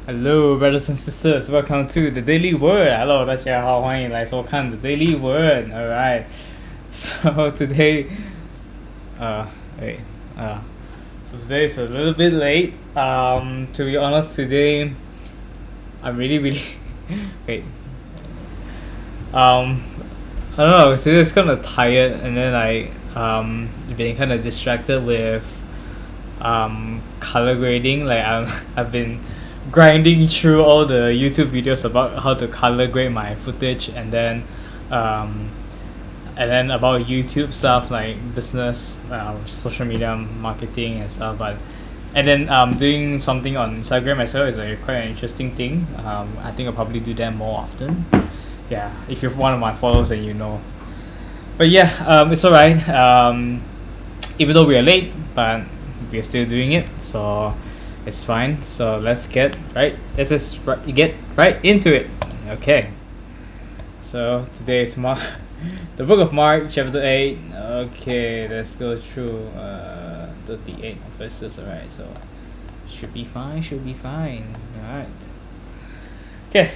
Hello, brothers and sisters. Welcome to the Daily Word. Hello, 大家好，欢迎来收看 the Daily Word. All right. So today, wait, so today is a little bit late. To be honest, today I'm really, wait. I don't know. Today it's kind of tired, and then been kind of distracted with color grading. I've been grinding through all the YouTube videos about how to color grade my footage, and then about YouTube stuff like business, social media marketing and stuff. And then doing something on Instagram as well is quite an interesting thing. I think I'll probably do that more often. Yeah, if you're one of my followers, then you know. But yeah, it's alright. Even though we are late, but we're still doing it, so it's fine. So let's get right into it. Okay. So today is the book of Mark, chapter 8. Okay, let's go through 38 verses. Alright, so should be fine. Alright. Okay.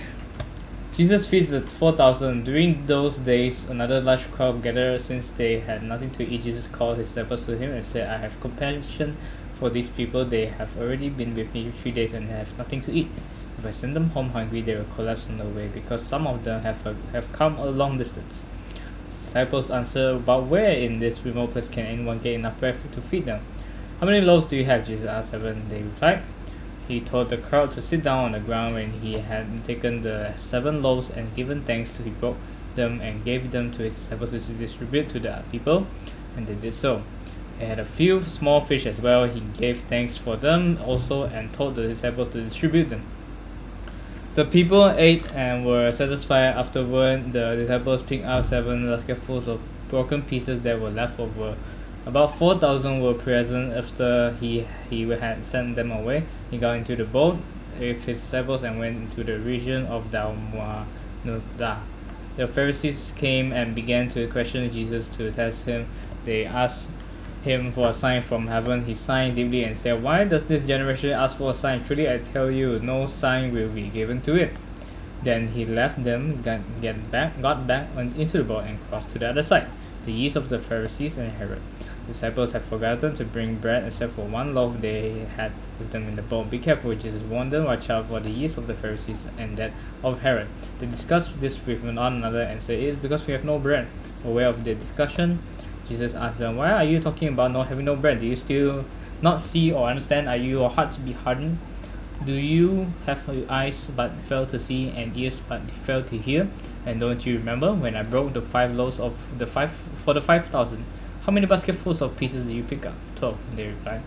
Jesus feeds the 4,000. During those days, another large crowd gathered. Since they had nothing to eat, Jesus called his disciples to him and said, I have compassion for these people. They have already been with me 3 days and have nothing to eat. If I send them home hungry, they will collapse on the way, because some of them have come a long distance. Disciples answered, but where in this remote place can anyone get enough bread to feed them? How many loaves do you have? Jesus asked. 7, they replied. He told the crowd to sit down on the ground. When he had taken the 7 loaves and given thanks, he broke them and gave them to his disciples to distribute to the people, and they did so. They had a few small fish as well. He gave thanks for them also and told the disciples to distribute them. The people ate and were satisfied. Afterward, the disciples picked up 7 basketfuls of broken pieces that were left over. About 4,000 were present. After he had sent them away, he got into the boat with his disciples and went into the region of Dalmanutha. The Pharisees came and began to question Jesus to test him. They asked him for a sign from heaven. He sighed deeply and said, why does this generation ask for a sign? Truly I tell you, no sign will be given to it. Then he left them, got back into the boat and crossed to the other side, the east of the Pharisees and Herod. The disciples had forgotten to bring bread except for 1 loaf they had with them in the boat. Be careful, Jesus warned them. Watch out for the yeast of the Pharisees and that of Herod. They discussed this with one another and said, it is because we have no bread. Aware of the discussion, Jesus asked them, why are you talking about not having no bread? Do you still not see or understand? Are your hearts be hardened? Do you have eyes but fail to see and ears but fail to hear? And don't you remember when I broke the 5 loaves of the 5,000? How many basketfuls of pieces did you pick up? 12, they replied.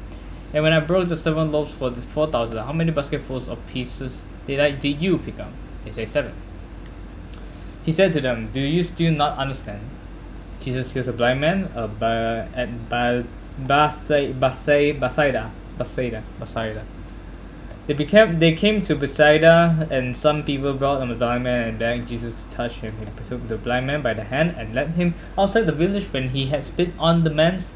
And when I broke the 7 loaves for the 4,000, how many basketfuls of pieces did you pick up? They say 7. He said to them, do you still not understand? Jesus heals a blind man at Bethsaida. They came to Bethsaida, and some people brought a blind man and begged Jesus to touch him. He took the blind man by the hand and led him outside the village. When he had spit on the man's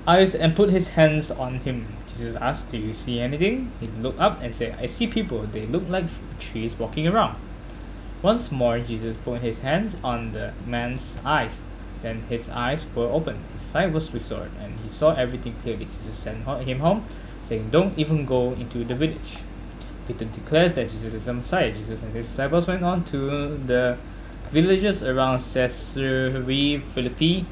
eyes and put his hands on him, Jesus asked, do you see anything? He looked up and said, I see people. They look like trees walking around. Once more, Jesus put his hands on the man's eyes. Then his eyes were opened, his sight was restored, and he saw everything clearly. Jesus sent him home, saying, don't even go into the village. Peter declares that Jesus is the Messiah. Jesus and his disciples went on to the villages around Caesarea Philippi.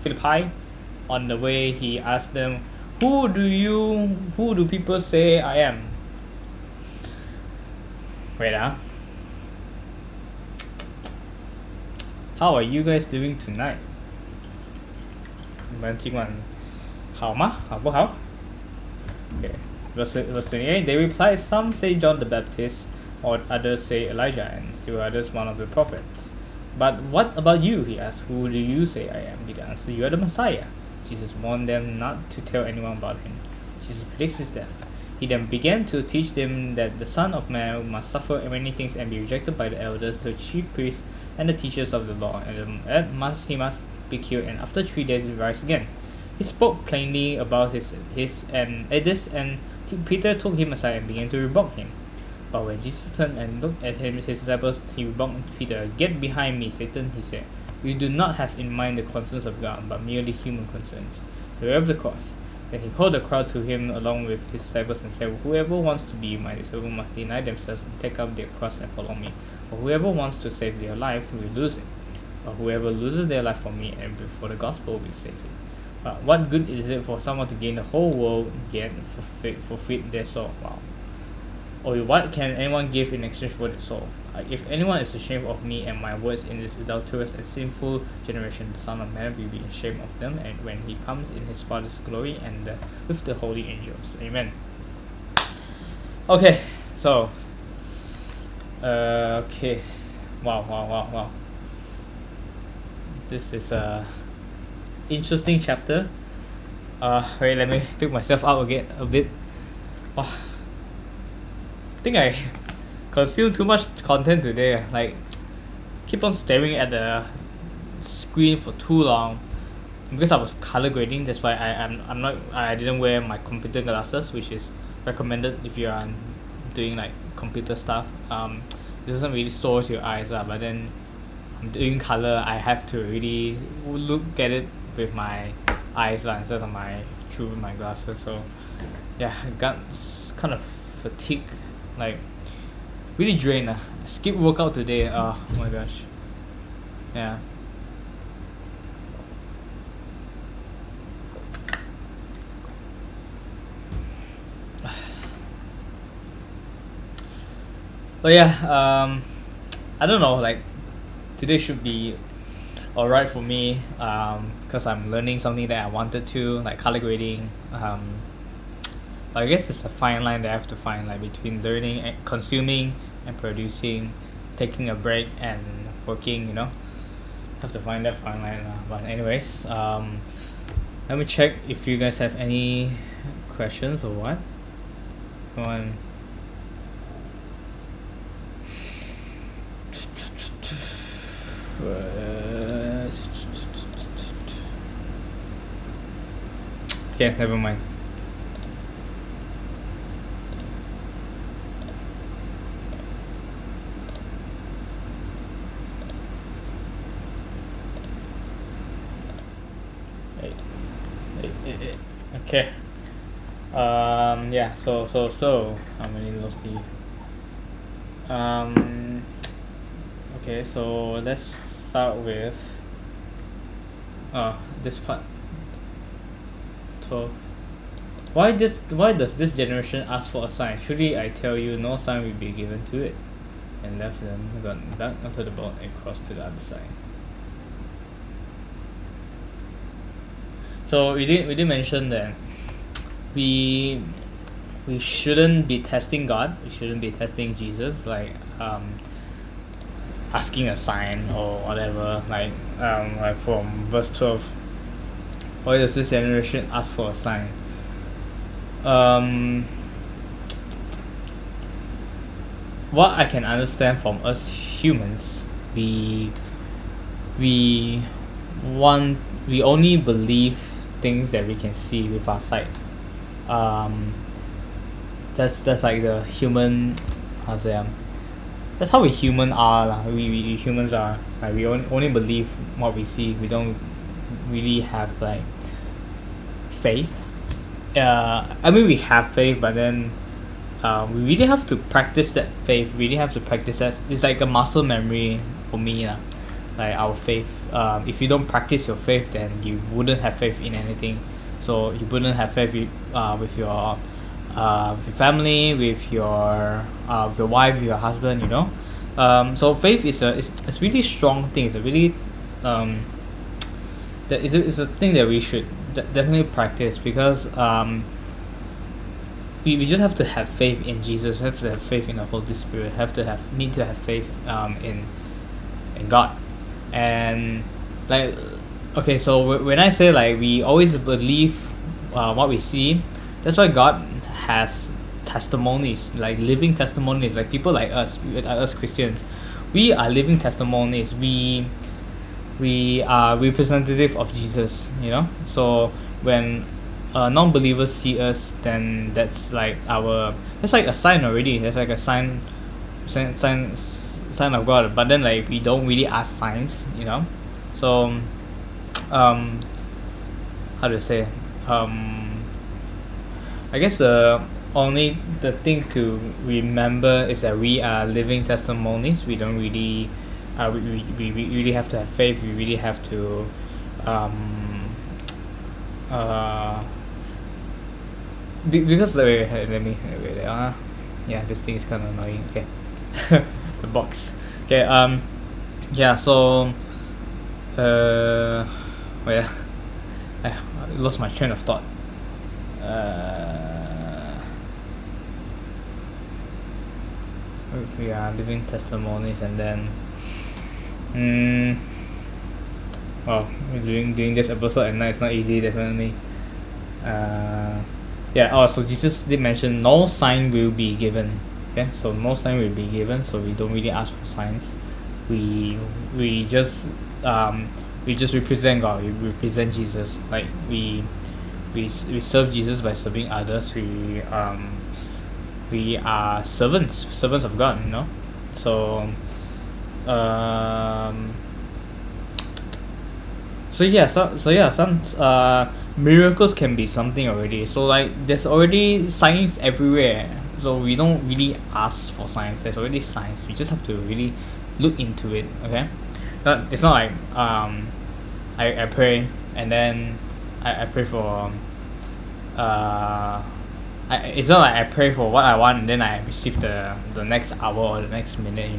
On the way, he asked them, who do people say I am? Wait, how are you guys doing tonight? 你们今晚好吗？好不好？ Okay. verse 28, they replied, "Some say John the Baptist, or others say Elijah, and still others one of the prophets." "But what about you?" he asked. "Who do you say I am?" They answered, "You are the Messiah." Jesus warned them not to tell anyone about him. Jesus predicts his death. He then began to teach them that the Son of Man must suffer many things and be rejected by the elders, the chief priests, and the teachers of the law, and he must be killed, and after 3 days rise again. He spoke plainly about this, and Peter took him aside and began to rebuke him. But when Jesus turned and looked at his disciples, he rebuked Peter. "Get behind me, Satan," he said. "You do not have in mind the concerns of God, but merely human concerns. The way of the cross." Then he called the crowd to him along with his disciples and said, "Whoever wants to be my disciple must deny themselves and take up their cross and follow me. For whoever wants to save their life will lose it. But whoever loses their life for me and for the gospel will save it. What good is it for someone to gain the whole world yet forfeit their soul?" Wow. "Or what can anyone give in exchange for their soul? If anyone is ashamed of me and my words in this adulterous and sinful generation, the Son of Man will be ashamed of them, and when he comes in his Father's glory and with the holy angels." Amen. Okay, so okay, wow. This is a interesting chapter. Wait, let me pick myself up again a bit. I think I consumed too much content today. Like, keep on staring at the screen for too long. Because I was color grading, that's why I didn't wear my computer glasses, which is recommended if you are doing like computer stuff. It doesn't really stores your eyes, but then I'm doing color. I have to really look at it with my eyes instead of through my glasses. So yeah, I got kind of fatigued, like really drained. I skipped workout today. Oh my gosh. Yeah. But yeah, I don't know, like today should be alright for me, because I'm learning something that I wanted to, like color grading. I guess it's a fine line that I have to find, like between learning and consuming and producing, taking a break and working, have to find that fine line. But anyways, let me check if you guys have any questions or what. Come on. Okay, never mind. Okay. Yeah. So. How many let's see. Okay. So let's start with. This part. 12. Why does this generation ask for a sign? Surely I tell you, no sign will be given to it. And left them, got back onto the boat and crossed to the other side. So we did mention that we shouldn't be testing God. We shouldn't be testing Jesus, like asking a sign or whatever. Like from verse 12. Why does this generation ask for a sign? What I can understand from us humans, we only believe things that we can see with our sight. That's like the human, that's how we human are lah. We humans are, like we only believe what we see. We don't really have like faith. I mean, we have faith, but then we really have to practice that faith. Really have to practice that. It's like a muscle memory for me lah. Like our faith. If you don't practice your faith, then you wouldn't have faith in anything. So you wouldn't have faith with your family, with your wife, with your husband. So faith is a really strong thing. It's a really that is a thing that we should definitely practice, because we just have to have faith in Jesus, have to have faith in the Holy Spirit, need to have faith in God. And like, okay, so when I say like we always believe what we see, that's why God has testimonies, like living testimonies, like people like us Christians, we are living testimonies. We are representative of Jesus, so when non-believers see us, then that's like a sign already. That's like a sign of God. But then like we don't really ask signs, so how to say, I guess the thing to remember is that we are living testimonies. We don't really we really have to have faith. We really have to because let me wait yeah, this thing is kind of annoying. Okay. The box. Okay. Yeah, so well, I lost my train of thought. We are living testimonies, and then well, doing this episode at night is not easy, definitely. So Jesus did mention no sign will be given. Okay, so no sign will be given, so we don't really ask for signs. We just represent God. We represent Jesus. Like we serve Jesus by serving others. We are servants of God, so some miracles can be something already. So like there's already signs everywhere, so we don't really ask for signs. There's already signs. We just have to really look into it. Okay, it's not like I pray and then I pray for it's not like I pray for what I want and then I receive the next hour or the next minute.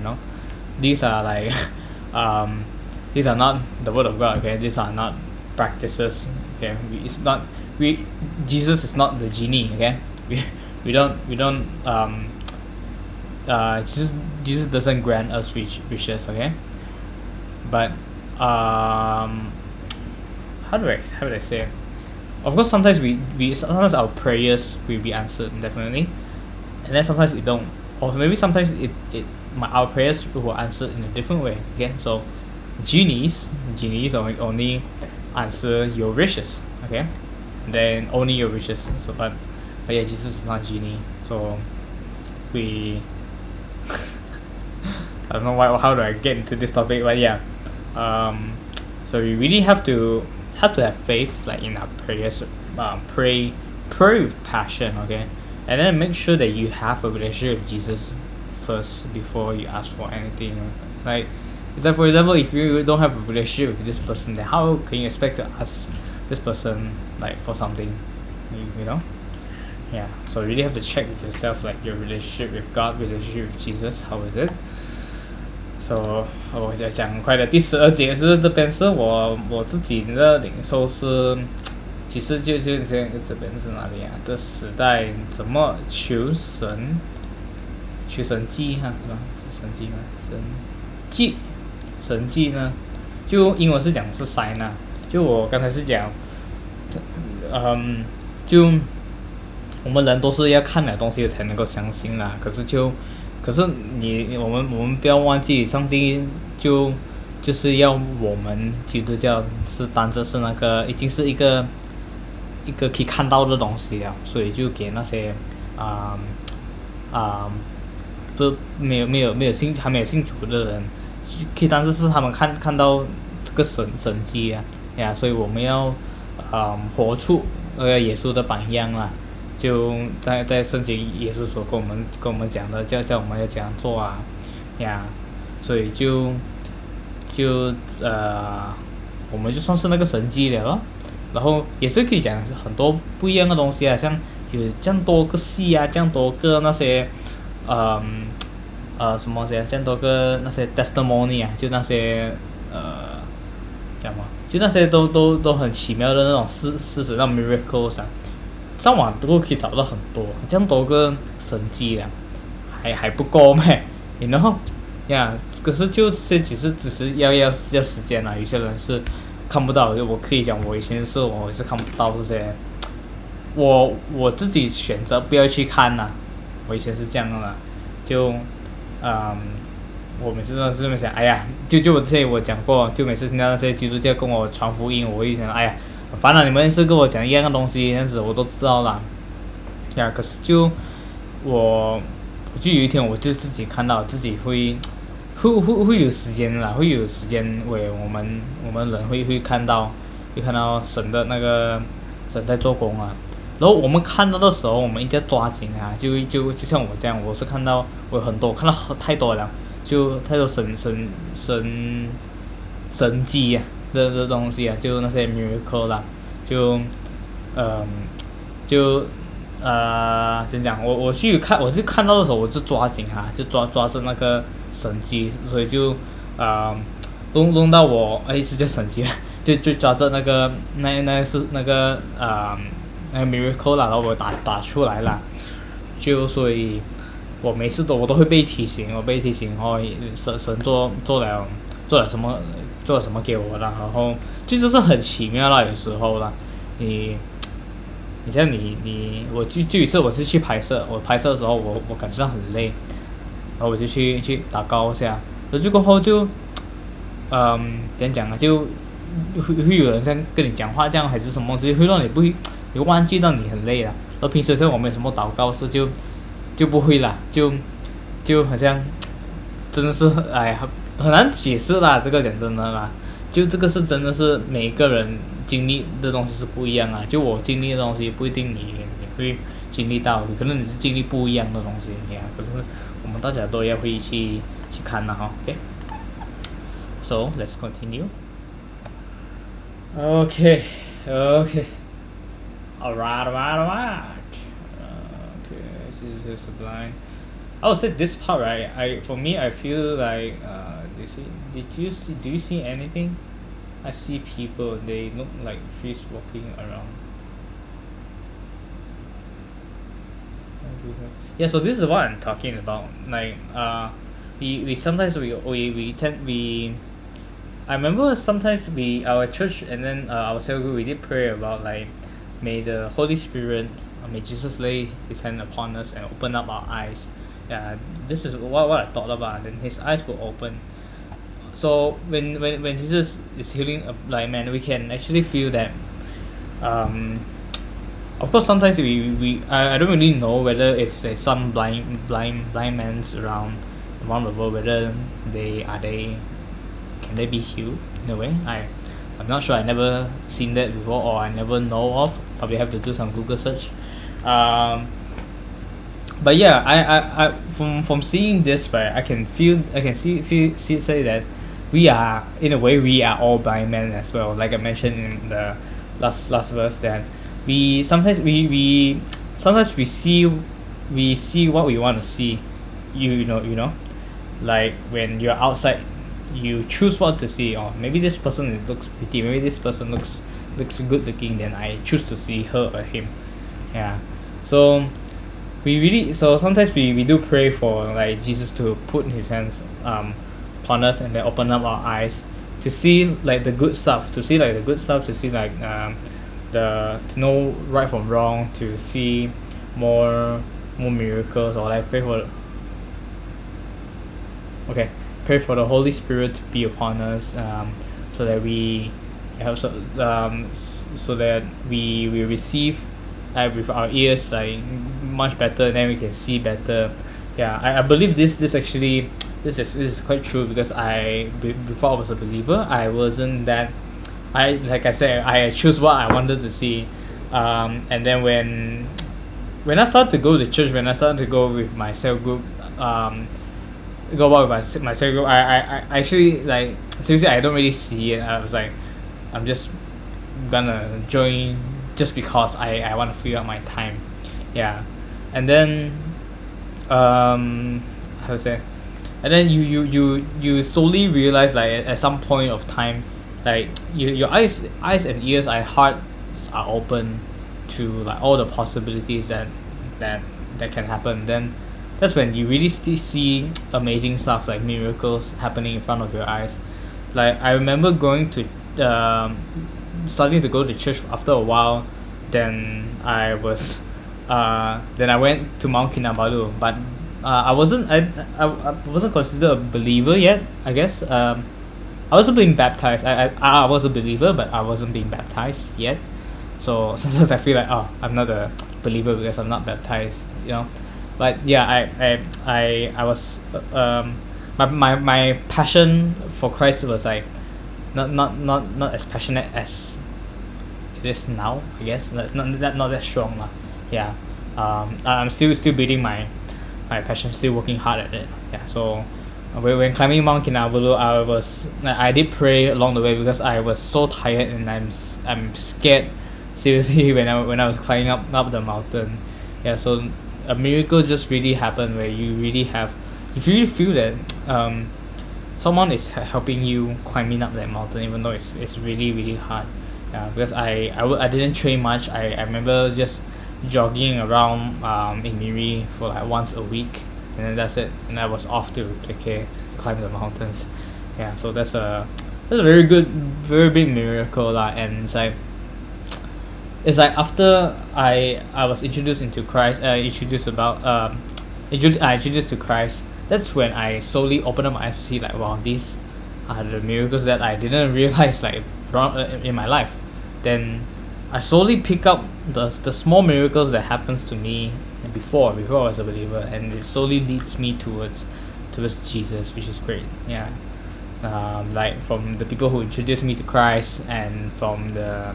These are like these are not the word of God. Okay, these are not practices. Okay, Jesus is not the genie. Okay, we don't Jesus doesn't grant us wishes. Okay, but how do I say it? Of course, sometimes sometimes our prayers will be answered, definitely, and then sometimes it don't, or maybe sometimes our prayers will answer in a different way. Okay, so genies only answer your wishes. Okay, then only your wishes. So but yeah, Jesus is not genie. So we I don't know how do I get into this topic, but yeah, so we really have to have faith, like in our prayers. Pray with passion. Okay, and then make sure that you have a relationship with Jesus first before you ask for anything. Like, it's like, for example, if you don't have a relationship with this person, then how can you expect to ask this person like for something? Yeah, so you really have to check with yourself, like your relationship with God, relationship with Jesus, how is it? So 我讲很快的，第12节是这边是我自己的领受是，其实就是这边是哪里啊？这时代怎么求神迹哈，是吧？是神迹吗？神迹呢？就英文是讲是 sign 啊，就我刚才是讲，就我们人都是要看了东西才能够相信啦，可是我们不要忘记，上帝就是要我们基督教是当着是那个已经是一个可以看到的东西了，所以就给那些不没有信还没有信主的人，可以当着是他们看到这个神迹呀，所以我们要活出耶稣的榜样啦。就在圣经，耶稣所跟我们讲的，叫我们要这样做啊，所以我们就算是那个神迹了咯。然后也是可以讲很多不一样的东西啊，像有这样多个戏啊，这样多个那些什么这样多个那些 testimony 啊，就那些讲嘛，就那些都很奇妙的那种事实，那种 miracles 啊。上网都可以找到很多，这样多个神迹了，还不够咩？你然后呀，可是就这些只是要时间啦，有些人是看不到，就我可以讲，我以前是我是看不到这些，我自己选择不要去看呐、我以前是这样的啦，就嗯。我每次都是这么想，哎呀，就我之前我讲过，就每次听到那些基督教跟我传福音，我会想，哎呀，烦了，你们是跟我讲一样的东西，这样子我都知道啦。呀，可是我就有一天我就自己看到自己会有时间啦，会有时间为我们人会看到神的那个神在做工啊。然后我们看到的时候，我们一定要抓紧啊！就像我这样，我是看到我有很多看到太多了，就太多神迹啊的东西啊，就那些 miracle 啦，就嗯就怎讲？我就看到的时候，我就抓紧哈，就抓住那个神机，所以就呃弄到我是叫神机，就抓着那个那是那个 miracle 啦，然后我打出来了，就所以我每次我都会被提醒，哦，神做了什么给我了，然后就是很奇妙啦，有时候啦，你。你像我就有一次我是去拍摄，我拍摄的时候我感觉到很累，然后我就去祷告一下，然后就过后就，怎样讲啊，就会有人在跟你讲话这样还是什么东西，会让你忘记到你很累了。然后平时像我们有什么祷告事就不会啦，就好像真的是哎很难解释啦，这个讲真的啦。就这个是真的是每个人经历的东西是不一样啊，就我经历的东西不一定你会经历到，可能你是经历不一样的东西呀。可是我们大家都要会去看了哈。OK，so let's continue. Okay, okay. Alright. Okay, this is sublime. I would say this part right. For me I feel like do you see anything? I see people. They look like fish walking around. Yeah, so this is what I'm talking about. Like we sometimes we tend we. I remember sometimes our church and then our cell group we did pray about like may the Holy Spirit may Jesus lay His hand upon us and open up our eyes. Yeah, this is what I thought about. Then His eyes will open. So when Jesus is healing a blind man, we can actually feel that. Of course, sometimes I don't really know whether if there's some blind mans around the world, whether they can they be healed in a way. I'm not sure. I never seen that before, or I never know of. Probably have to do some Google search. But yeah, I from seeing this, right, I can say that we are in a way we are all blind men as well. Like I mentioned in the last verse, that we sometimes we see what we want to see. You know, like when you're outside, you choose what to see. Or maybe this person looks pretty. Maybe this person looks good looking. Then I choose to see her or him. Yeah. So sometimes we do pray for like Jesus to put His hands upon us and then open up our eyes to see like the good stuff, to see like to know right from wrong, to see more miracles, or like pray for the Holy Spirit to be upon us, so that we so that we receive with our ears like much better, and then we can see better. Yeah, I believe this is quite true, because before I was a believer, I wasn't that. Like I said, I choose what I wanted to see, and then when I started to go to church, when I started to go with my cell group, go about with my cell group, I actually, like, seriously, I don't really see it. I was like, I'm just gonna join just because I want to fill out my time. Yeah. And then how to say, and then you slowly realize, like, at some point of time, like your eyes and ears and hearts are open, to like all the possibilities that that can happen, then that's when you really still see amazing stuff like miracles happening in front of your eyes. Like I remember going to starting to go to church after a while. Then I went to Mount Kinabalu, but I wasn't considered a believer yet, I guess. I wasn't being baptized. I was a believer, but I wasn't being baptized yet. So sometimes I feel like, oh, I'm not a believer because I'm not baptized, you know. But yeah, I was my passion for Christ was like not as passionate as it is now, I guess. It's not that strong lah. Yeah. I'm still building my passion, still working hard at it. Yeah. So when climbing Mount Kinabalu, I did pray along the way because I was so tired and I'm scared seriously when I was climbing up the mountain. Yeah. So a miracle just really happened where you really feel that someone is helping you climbing up that mountain, even though it's really really hard. Yeah, because I didn't train much. I remember just jogging around in Miri for like once a week, and then that's it. And I was off to KK to climb the mountains. Yeah, so that's a very good, very big miracle lah. And it's like after I was introduced into Christ, introduced to Christ. That's when I slowly opened up my eyes to see like, wow, these are the miracles that I didn't realize like in my life. Then I slowly pick up the small miracles that happens to me before I was a believer, and it slowly leads me towards Jesus, which is great. Yeah, like from the people who introduced me to Christ, and from the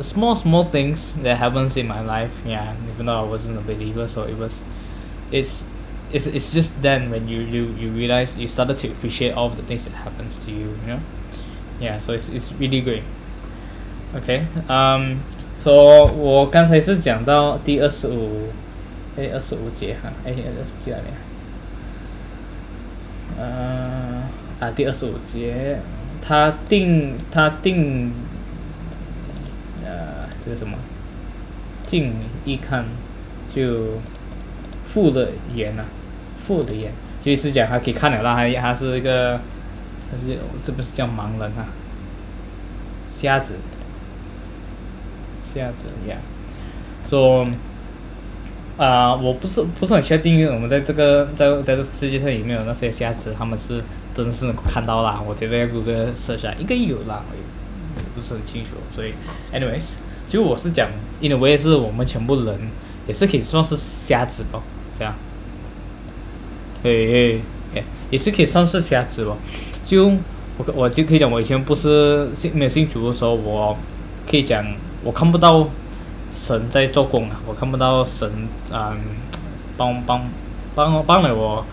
small things that happens in my life. Yeah, even though I wasn't a believer, so it's just then when you realize, you started to appreciate all of the things that happens to you, you know. Yeah, so it's really great. Okay, so 我刚才是讲到第25节哈，27哪里？第25节，他定这个什么，定一看就复的眼，就是讲他可以看了啦，他是一个，这不是叫盲人啊，瞎子呀。So 我不是很确定我们在这世界上有没有那些瞎子，他们是真的是能够看到啦。我觉得要 Google search 应该有啦，我不是很清楚。所以 anyways， 其实我是讲 in a way 是我们全部人也是可以算是瞎子咯，这样。也是可以算是瞎子咯。就我就可以讲，我以前没有信主的时候，我可以讲我看不到神在做工啊，我看不到神帮了我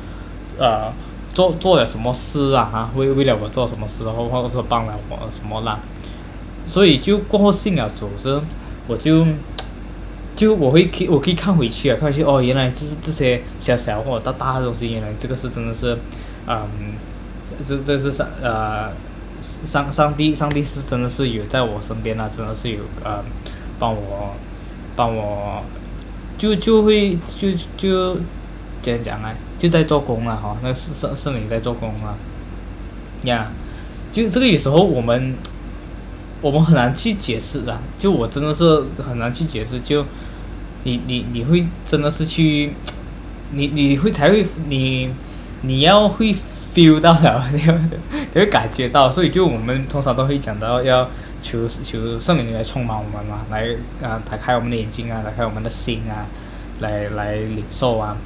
做了什么事啊哈，为了我做什么事，或者说帮了我什么啦。所以就过后信了主之后，我可以看回去哦，原来这些小或者大的东西，原来这个是真的是这是上帝是真的是有在我身边啊，真的是有帮我就会怎样讲啊，就在做工了哈，那个圣灵在做工啊呀。就这个有时候我们很难去解释啊，就我真的是很难去解释，就你会真的是去你要会 feel 到了，你会感觉到，所以就我们通常都会讲到要求圣灵来充满我们嘛，来打开我们的眼睛啊，打开我们的心啊，来领受啊。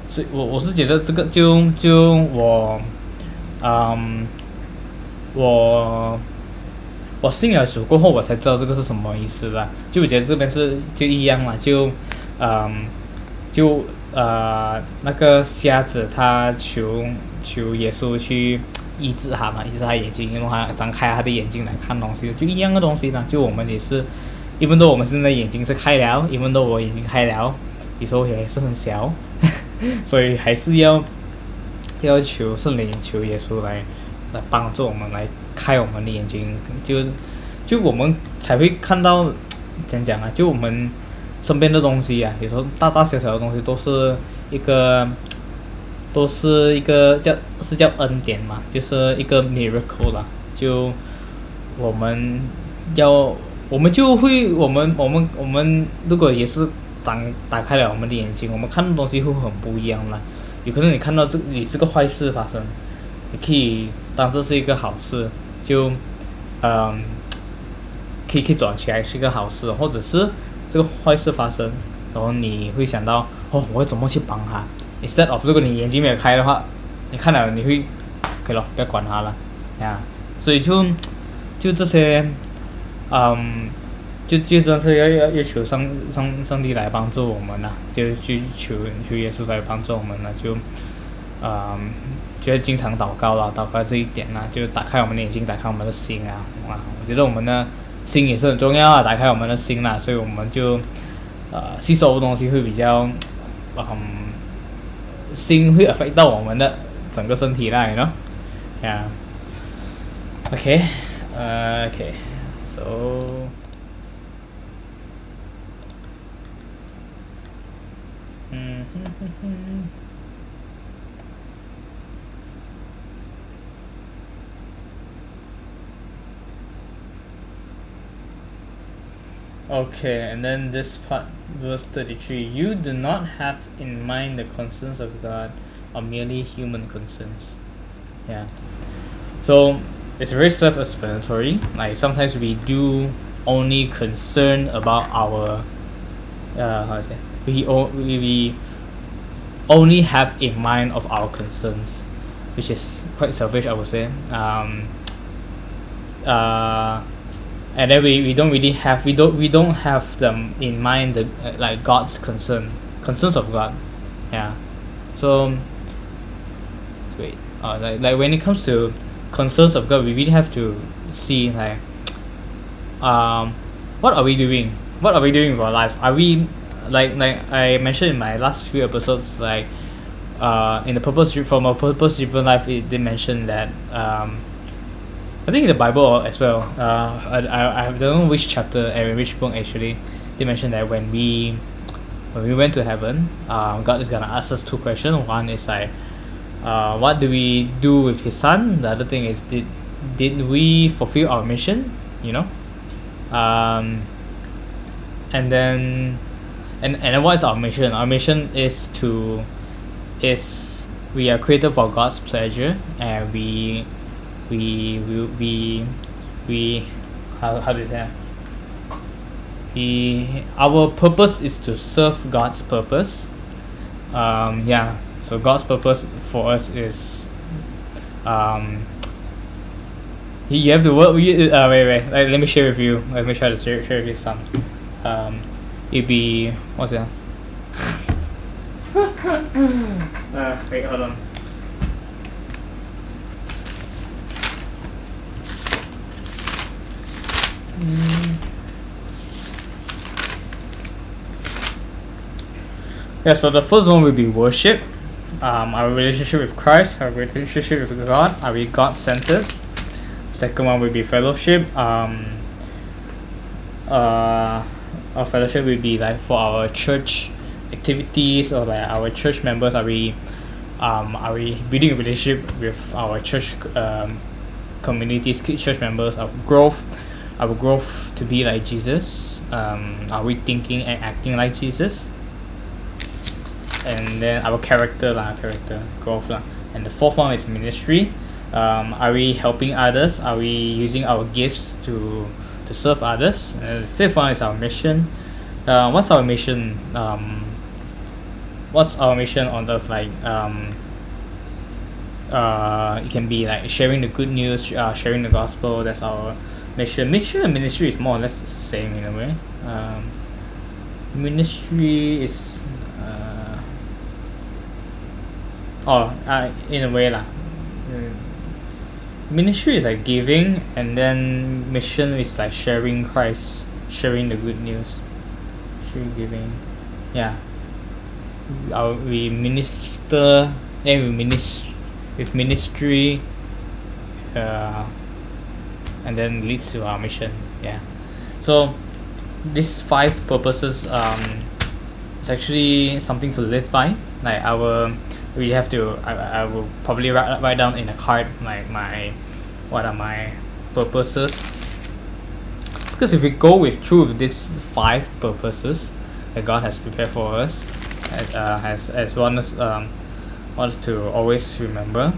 所以我是觉得这个就我信了主过后，我才知道这个是什么意思啦。就我觉得这边是就一样嘛，那个瞎子他求耶稣去医治他嘛，医治他眼睛，因为他张开他的眼睛来看东西，就一样的东西啦。就我们也是，因为我们现在眼睛是开了，因为我眼睛开了，有时候也是很小，所以还是要求圣灵，求耶稣来帮助我们，来开我们的眼睛，就我们才会看到怎样讲啊？就我们身边的东西啊，有时候大大小小的东西一个都是一个叫恩典嘛，就是一个 miracle 啦。就我们要我们就会我们如果也是打开了我们的眼睛，我们看的东西会很不一样啦。有可能你看到这个坏事发生，你可以当这是一个好事，就嗯可以转起来是一个好事，或者是这个坏事发生，然后你会想到哦，我会怎么去帮他？Instead of 如果你眼睛没有开的话，你看了你会可以了，不要管他了呀。所以就这些，就真的是要求上帝来帮助我们呐、就去求耶稣来帮助我们呢，就要经常祷告啦，祷告这一点呢，就打开我们的眼睛，打开我们的心啊，我觉得我们的心也是很重要啊，打开我们的心啦，所以我们就吸收的东西会比较心会 affect 到我们的整个身体啦，you know，yeah。Okay, okay, so okay, and then this part, verse 33, you do not have in mind the concerns of God or merely human concerns. Yeah. So it's very self-explanatory. Like sometimes we do only concern about our how to say we only have in mind of our concerns, which is quite selfish, I would say. And then we don't really have we don't have them in mind the like God's concerns of God. Yeah. So wait, like when it comes to concerns of God, we really have to see like what are we doing? What are we doing with our lives? Are we like I mentioned in my last few episodes, like in the from a purpose-driven life, it did mention that I think in the Bible as well. I don't know which chapter and which book actually. They mentioned that when we went to heaven, God is gonna ask us two questions. One is like, what do we do with His Son? The other thing is, did we fulfill our mission? You know, and then what is our mission? Our mission is we are created for God's pleasure, and we how do you say? Our purpose is to serve God's purpose. Yeah. So God's purpose for us is you have to work. Wait. Let me share with you. Let me try to share with you some. It'd be what's that? Wait, hold on. Yeah, so the first one will be worship. Our relationship with Christ, our relationship with God. Are we God-centered? Second one will be fellowship. Our fellowship will be like for our church activities, or like our church members. Are we building a relationship with our church communities, church members? Our growth to be like Jesus. Are we thinking and acting like Jesus? And then our character growth lah. And the fourth one is ministry. Are we helping others? Are we using our gifts to serve others? And the fifth one is our mission. What's our mission? What's our mission on earth? Like it can be like sharing the good news, sharing the gospel. That's our mission. Mission and ministry is more or less the same in a way. Ministry is in a way lah. Ministry is like giving, and then mission is like sharing Christ, sharing the good news, sharing giving. Yeah. We minister, and we with ministry, and then leads to our mission. Yeah. So these five purposes it's actually something to live by. Like we have to I will probably write down in a card like my what are my purposes, because if we go with through with these five purposes that God has prepared for us, has want us to always remember,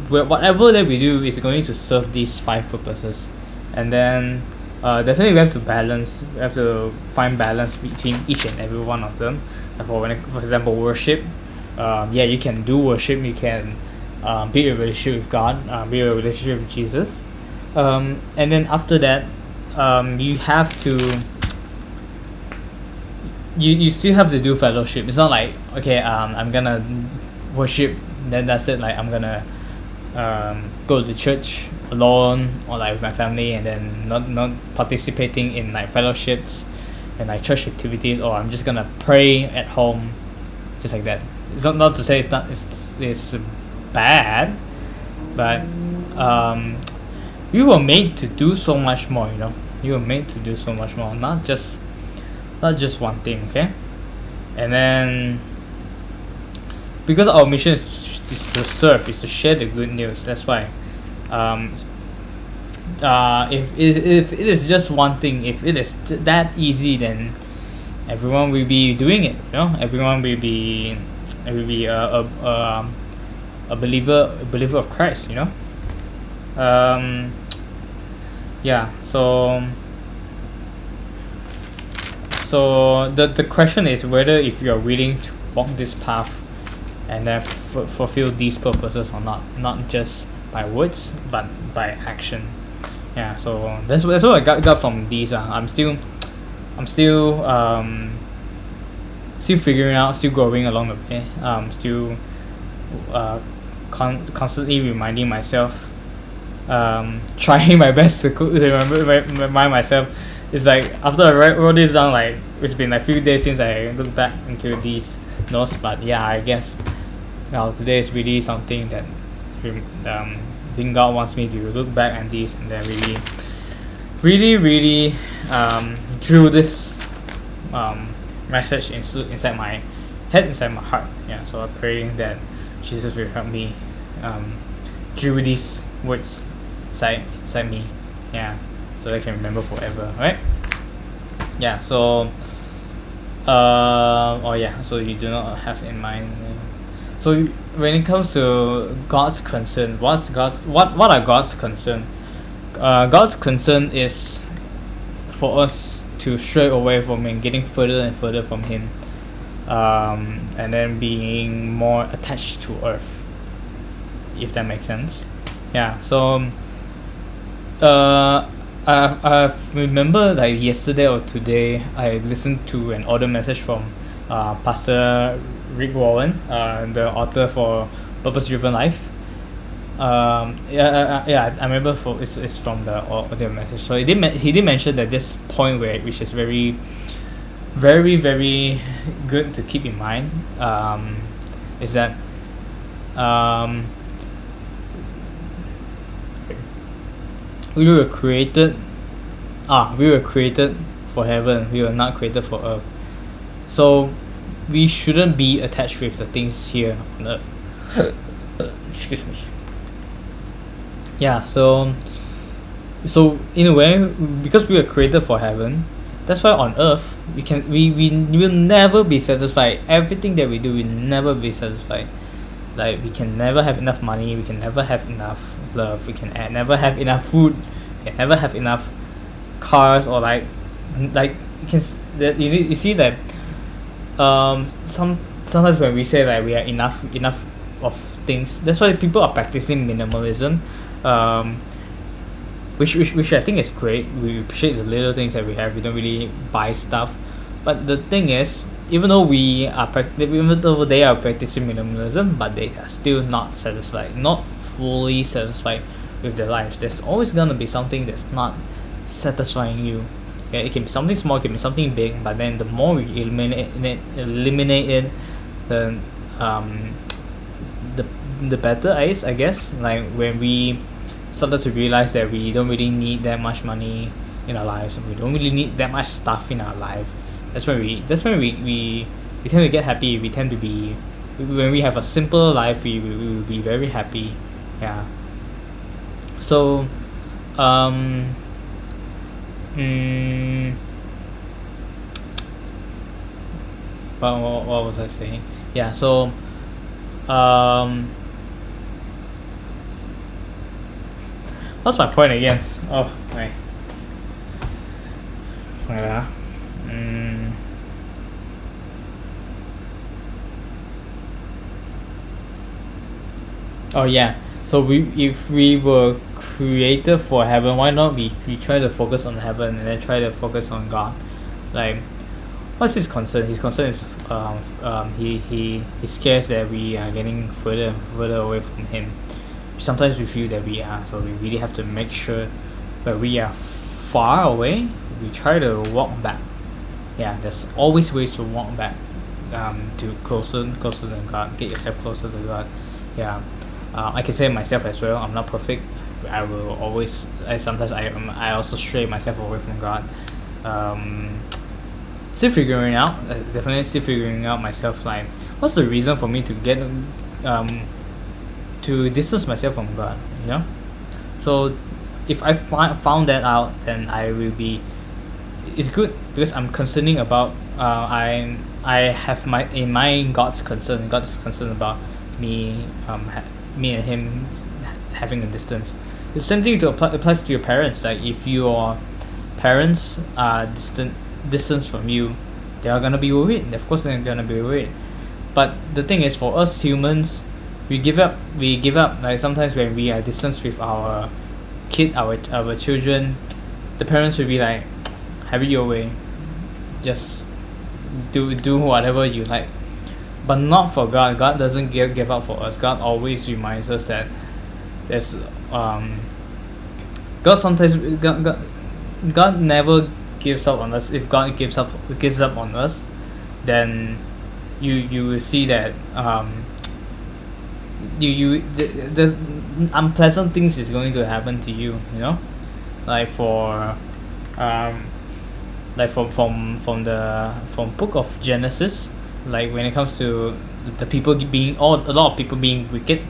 whatever that we do is going to serve these five purposes. And then definitely we have to balance. We have to find balance between each and every one of them. For example, worship. Yeah, you can do worship. You can build a relationship with God. Build a relationship with Jesus. And then after that, you have to. You still have to do fellowship. It's not like, okay, I'm gonna worship, then that's it. Like I'm gonna go to church alone or like with my family, and then not participating in like fellowships and like church activities, or I'm just gonna pray at home, just like that. It's not to say it's bad, but you were made to do so much more. You were made to do so much more, not just one thing. Okay. And then because our mission is to serve, is to share the good news. That's why if it is just one thing, if it is that easy, then everyone will be doing it. Everyone will be a believer of Christ. Yeah. So the question is whether if you are willing to walk this path and then fulfill these purposes or not just by words but by action. Yeah, so that's what I got from these. I'm still figuring out, still growing along the way. Still constantly reminding myself, trying my best to remind myself. It's like after I wrote this down, like it's been a few days since I looked back into these notes, but yeah, I guess now today is really something that think God wants me to look back at these and then really drew this message inside my head, inside my heart. Yeah, so I pray that Jesus will help me drew these words inside me. Yeah, so I can remember forever, right? Yeah, so so you do not have in mind. So when it comes to God's concern, what are God's concern? God's concern is for us to stray away from Him, getting further and further from Him, and then being more attached to earth, if that makes sense. Yeah, so I remember like yesterday or today I listened to an audio message from Pastor Rick Warren, the author for Purpose Driven Life. I remember it's from the audio message. So he did mention that this point which is very very very good to keep in mind, is that we were created for heaven. We were not created for earth. So we shouldn't be attached with the things here on earth. Excuse me. Yeah, so in a way, because we were created for heaven, that's why on earth we will never be satisfied. Everything that we do will never be satisfied. Like we can never have enough money, we can never have enough love, we can never have enough food, we can never have enough cars, or like you see that sometimes when we say that we are enough of things, that's why people are practicing minimalism, which I think is great. We appreciate the little things that we have. We don't really buy stuff, but the thing is, even though they are practicing minimalism, but they are still not satisfied, not fully satisfied with their lives. There's always gonna be something that's not satisfying you. Okay, it can be something small, it can be something big, but then the more we eliminate it, then the better is, I guess. Like when we started to realize that we don't really need that much money, in our lives. We don't really need that much stuff in our life. That's when we tend to get happy. We tend to be when we have a simple life. We will be very happy. Yeah. So, um, mm, what was I saying? Yeah. So, um, what's my point again? Oh, right. Yeah. Oh yeah. So if we were created for heaven, why not we try to focus on heaven and then try to focus on God? Like, what's his concern? His concern is he scares that we are getting further away from him. Sometimes we feel that we are, so we really have to make sure that we are far away. We try to walk back. Yeah, there's always ways to walk back, to closer to God. Get yourself closer to God. Yeah, I can say myself as well. I'm not perfect. I will always. Sometimes I also stray myself away from God. Still figuring out. Definitely still figuring out myself. Like, what's the reason for me to get to distance myself from God? You know. So, if I found that out, then I will be. It's good because I'm concerning about. I have my in mind God's concern. God's concern about me. Me and him having a distance. The same thing applies to your parents. Like, if your parents are distance from you, they are gonna be worried. Of course, they're gonna be worried. But the thing is, for us humans, we give up. Like, sometimes when we are distanced with our our children, the parents will be like, have it your way, just do whatever you like. But not for God. God doesn't give up for us. God always reminds us that there's God sometimes God never gives up on us. If God gives up on us, then you will see that there's unpleasant things is going to happen to you. You know, like for like from book of Genesis, like when it comes to the people being a lot of people being wicked,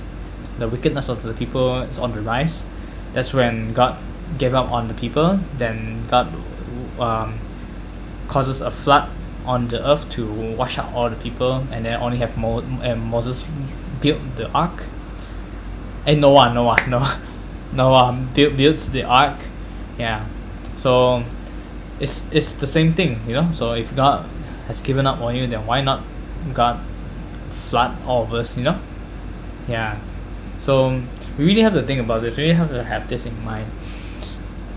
the wickedness of the people is on the rise. That's when God gave up on the people. Then God causes a flood on the earth to wash out all the people, and then only have Moses built the ark. And Noah builds the ark. Yeah, so it's the same thing, you know. So if God has given up on you, then why not God flood all of us, you know? Yeah. So we really have to think about this. We really have to have this in mind.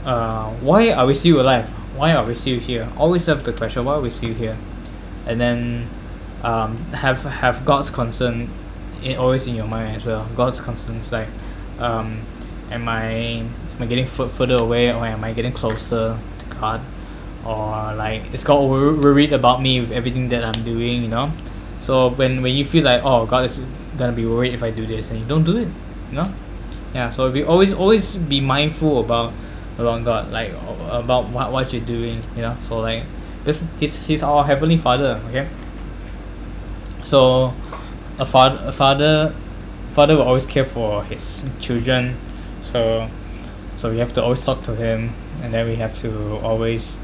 Why are we still alive? Why are we still here? Always have the question, why are we still here? And then have God's concern always in your mind as well. God's concerns, like, am I getting further away, or am I getting closer to God? Or like, is God worried about me with everything that I'm doing, you know? So when you feel like, oh, God is gonna be worried if I do this, and you don't do it, you know? Yeah. So we always be mindful about God, like about what you're doing, you know. So like, this he's our heavenly Father, okay? So a father will always care for his children. So we have to always talk to him, and then we have to always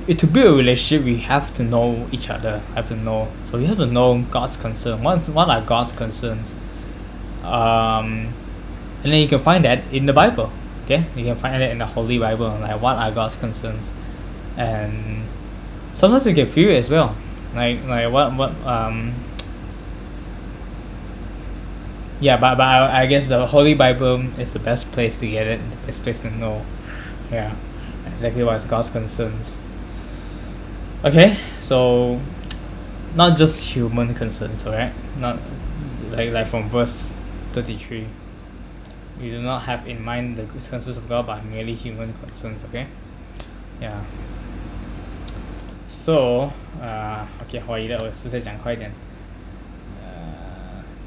to build a relationship, we have to know each other. So we have to know God's concern. What are God's concerns? And then you can find that in the Bible. Okay, you can find it in the Holy Bible. Like, what are God's concerns? And sometimes we can feel it as well. Like what yeah, but I guess the Holy Bible is the best place to get it, the best place to know. Yeah, exactly what's God's concerns. Okay, so not just human concerns, alright? Not like from verse 33. You do not have in mind the concerns of God, but merely human concerns, okay? Yeah. So, OK， 怀疑了，我试着讲快一点。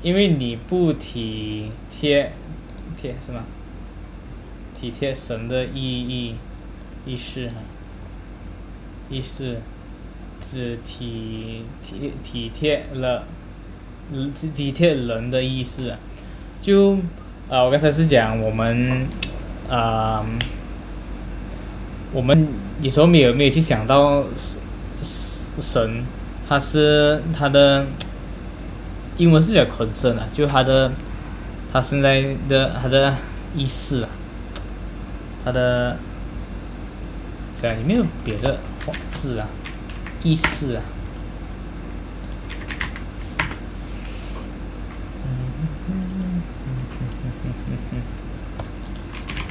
因为你不体贴是吗？体贴神的意识指体贴人的意思啊。就我刚才是讲呃我们有时候没有去想到神，他的英文是叫 concern 啊，就他现在的他的意思啊，他的有没有别的字啊？意思啊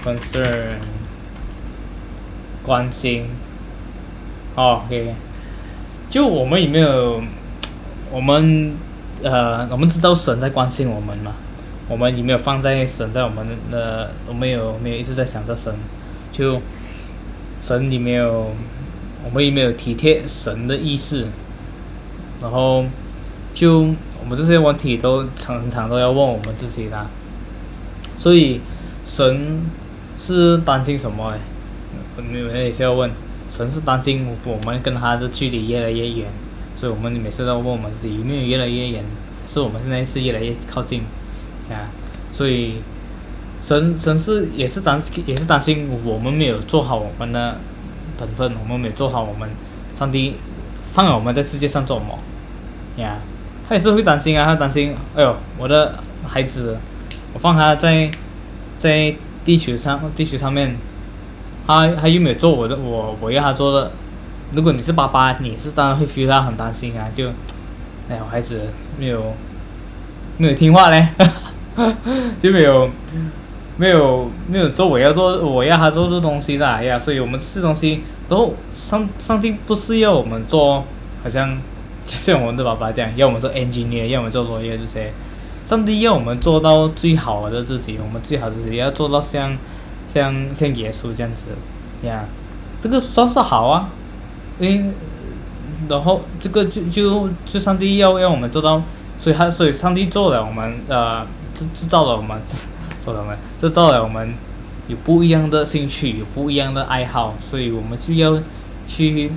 ，concern 关心。OK，就我们有没有我们我们知道神在关心我们嘛？我们有没有放在神在我们的？我们没有一直在想着神？就神有没有？我们有没有体贴神的意思？然后就我们这些问题都常常都要问我们自己啦。所以神是担心什么呢？我们也是要问，神是担心我们跟他的距离越来越远，所以我们每次都问我们自己有没有越来越远，是我们现在是越来越靠近呀。所以神也是担心我们没有做好我们的本分，我们没有做好我们上帝放了我们在世界上做什么呀？他也是会担心啊，他担心，哎呦，我的孩子，我放他在地球上面，他又没有做我要他做的。如果你是爸爸，你是当然会 feel 到很担心啊，就，哎，我孩子没有听话嘞，就没有做我要他做的东西啦呀，所以我们吃东西，然后上帝不是要我们做，好像像我们的爸爸这样，要我们做 engineer， 要我们做lawyer这些，上帝要我们做到最好的自己，我们最好的自己要做到像耶稣这样子呀，这个算是好啊，然后这个就上帝要我们做到，所以上帝做了我们制造了我们制造了我们有不一样的兴趣，有不一样的爱好，所以我们就要去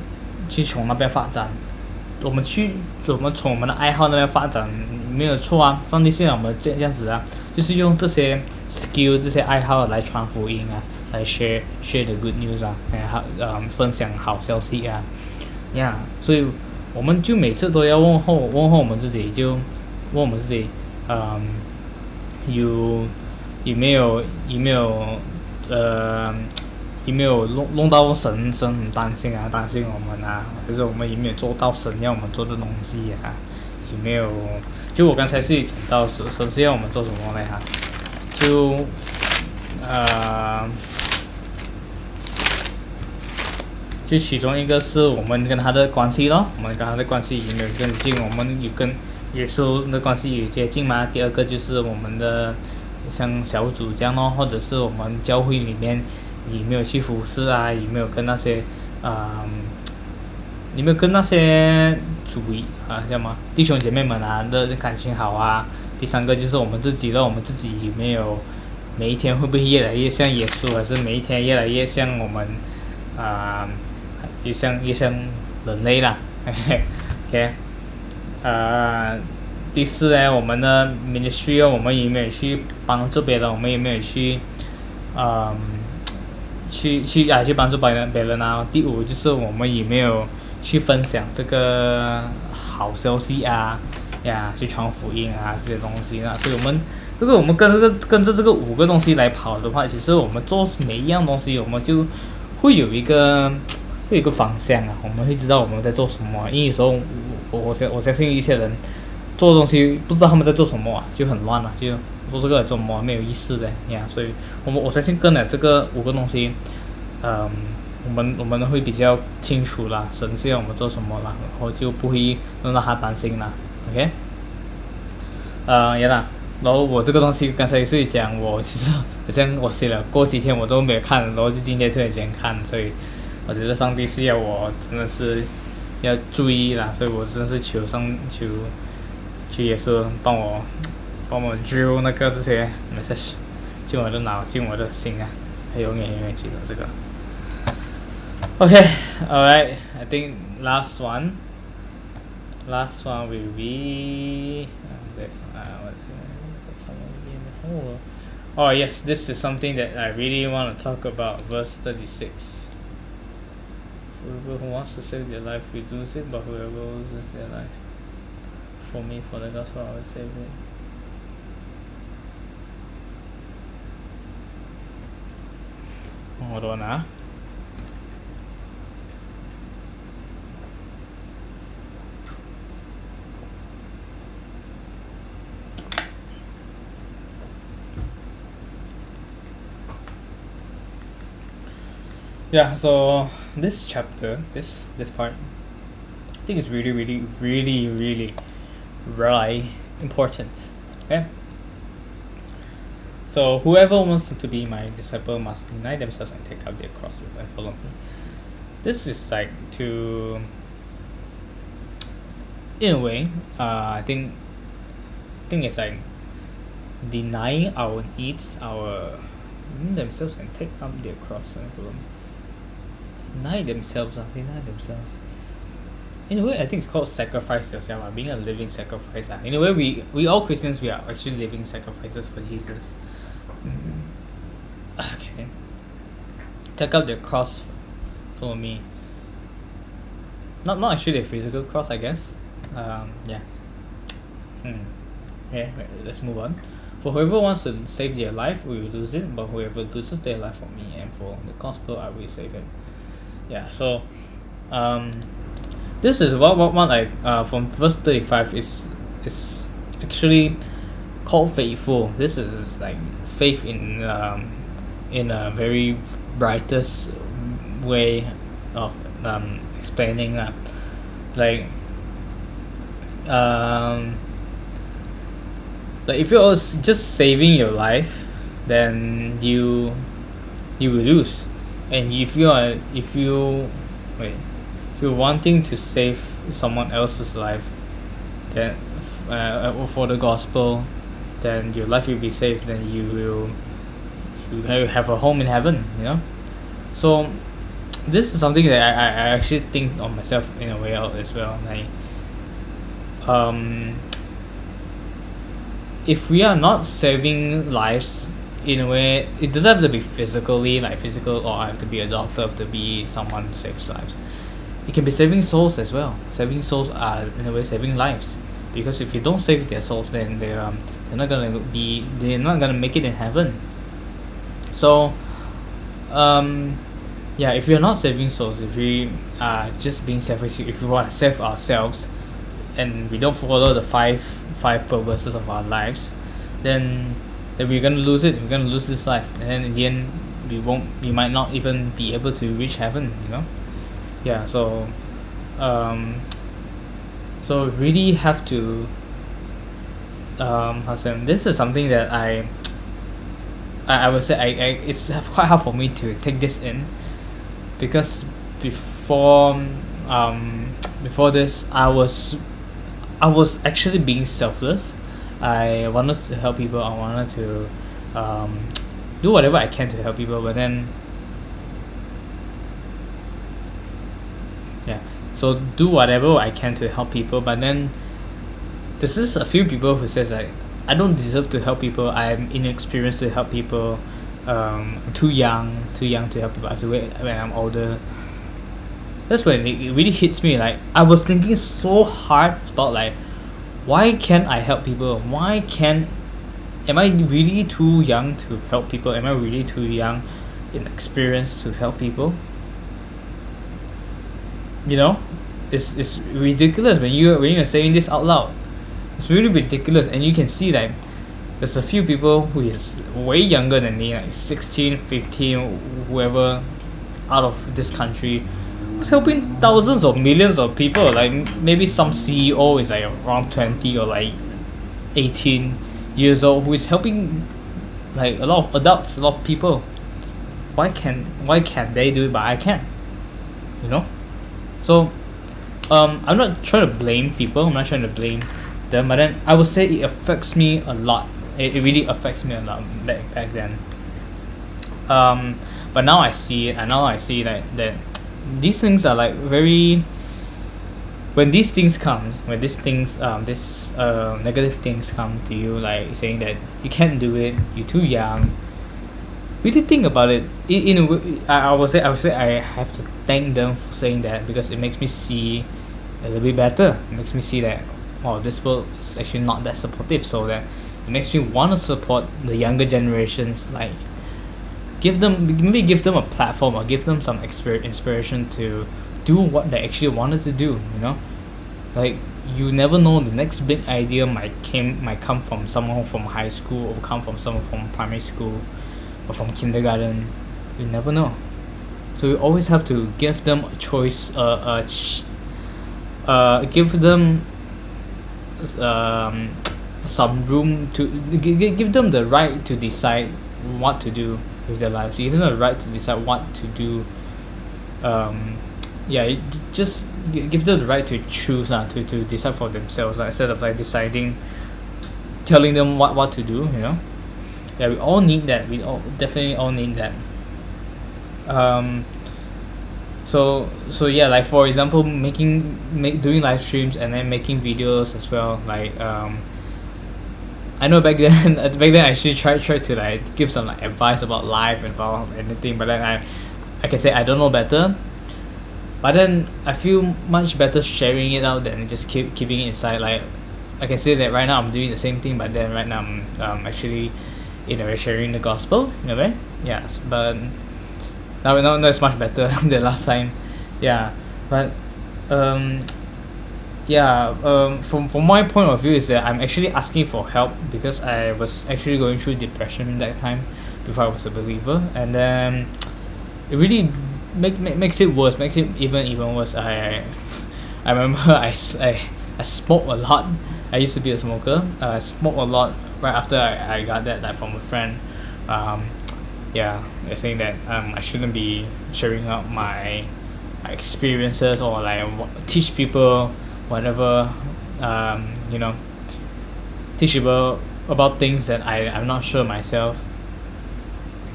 从那边发展。我们从我们的爱好那边发展没有错啊，上帝现在我们这样子啊，就是用这些 skill 这些爱好来传福音啊，来 share the good news 啊，分享好消息啊，所以我们就每次都要问候我们自己，就问我们自己，有没有弄到神很担心我们啊，就是我们有没有做到神要我们做的东西啊？有没有？就我刚才是讲到神是要我们做什么呢？就其中一个是我们跟他的关系咯，我们跟他的关系有没有更近？我们有跟耶稣的关系有接近吗？第二个就是我们的像小组这样咯，或者是我们教会里面有没有去服侍啊？有没有跟那些叫什么弟兄姐妹们啊的感情好啊？第三个就是我们自己有没有每一天会不会越来越像耶稣，还是每一天越来越像我们越像人类啦？OK， 第四呢，我们的需要我们有没有去帮助别人？我们有没有去去帮助别人啊？第五就是我们有没有去分享这个好消息啊？去传福音啊这些东西啊。所以如果我们跟着这个5个东西来跑的话，其实我们做每一样东西，我们就会有一个方向啊，我们会知道我们在做什么。因为有时候我相信一些人做东西不知道他们在做什么就很乱了，就做这个来做什么没有意思的呀。所以我相信跟了这个5个东西，我们会比较清楚啦，神是要我们做什么啦，然后就不会让他担心啦。OK，然后我这个东西刚才是讲，我其实好像我写了过几天我都没有看，然后就今天突然间看，所以我觉得上帝是要我真的是要注意啦，所以我真的是求耶稣帮我drill 这些 message 进我的脑，进我的心啊。还永远记得这个。 Okay, alright. I think last one will be oh yes, this is something that I really want to talk about. Verse 36. Whoever who wants to save their life will lose it, but whoever loses their life for me, for the gospel, I will save it. Hold on, ah. Yeah, so this chapter, this part, I think is really important. Okay. So whoever wants to be my disciple must deny themselves and take up their cross and follow me. This is like to, in a way, I think it's like denying our needs, our themselves and take up their cross and follow me. Deny themselves. In a way, I think it's called sacrifice yourself. Being a living sacrifice. In a way, we all Christians, we are actually living sacrifices for Jesus. Okay. Take up the cross for me. Not actually a physical cross, I guess. Yeah. Okay, let's move on. For whoever wants to save their life will lose it, but whoever loses their life for me and for the gospel, I will save it. Yeah. So, this is what like from verse 35 is actually called faithful. This is like faith in a very brightest way of explaining like if you're just saving your life, then you will lose. And if you're wanting to save someone else's life, then for the gospel, then your life will be saved. Then you will have a home in heaven. So this is something that I actually think of myself in a way out as well. Like if we are not saving lives in a way, it doesn't have to be physical, or I have to be a doctor, have to be someone who saves lives. It can be saving souls as well. Saving souls are in a way saving lives, because if you don't save their souls, then they're not gonna make it in heaven. So yeah, if you're not saving souls, if we are just being selfish, if we want to save ourselves and we don't follow the five purposes of our lives, then we're gonna lose it. We're gonna lose this life, and then in the end, we might not even be able to reach heaven. Yeah. So really have to this is something that I would say it's quite hard for me to take this in, because before this I was actually being selfless. I wanted to help people. I wanted to do whatever I can to help people, but then so do whatever I can to help people, but then this is a few people who says like, I don't deserve to help people, I'm inexperienced to help people, I'm too young to help people, I have to wait when I'm older. That's when it really hits me. Like, I was thinking so hard about like, why can't I help people? Am I really too young to help people? Am I really too young in experience to help people? It's ridiculous when you're saying this out loud. It's really ridiculous, and you can see that there's a few people who is way younger than me, like 16, 15, whoever out of this country, who's helping thousands or millions of people. Like maybe some CEO is like around 20 or like 18 years old, who is helping like a lot of adults, a lot of people. Why can't they do it but I can? So I'm not trying to blame people, I'm not trying to blame them, but then I would say it affects me a lot. It really affects me a lot back then. But now I see it, and now I see that these things are like very, when these things come, when these things this negative things come to you, like saying that you can't do it, you're too young, really think about it. In a way, I would say I have to thank them for saying that, because it makes me see a little bit better. It makes me see that, oh, this world is actually not that supportive, so that it makes me want to support the younger generations. Like, give them, maybe give them a platform, or give them some inspiration to do what they actually wanted to do. Like, you never know, the next big idea might come from someone from high school, or come from someone from primary school, or from kindergarten. You never know. So you always have to give them a choice, give them some room to give them the right to decide what to do with their lives. Give them the right to decide what to do. Just give them the right to choose, to decide for themselves, instead of like deciding, telling them what to do. We all need that. We all definitely all need that. Like, for example, doing live streams, and then making videos as well. Like, I know back then I actually tried to like give some like advice about life and about anything, but then I can say I don't know better. But then I feel much better sharing it out than just keeping it inside. Like, I can say that right now I'm doing the same thing, but then right now I'm actually, in a way, sharing the gospel in a way. Yes, but now it's much better than last time. Yeah, but from my point of view is that I'm actually asking for help, because I was actually going through depression that time before I was a believer, and then it really makes it worse, makes it even worse. I remember I smoked a lot. I used to be a smoker. I smoked a lot right after I got that, like, from a friend. They're saying that I shouldn't be sharing out my experiences, or like teach people whatever, teach people about things that I'm not sure myself.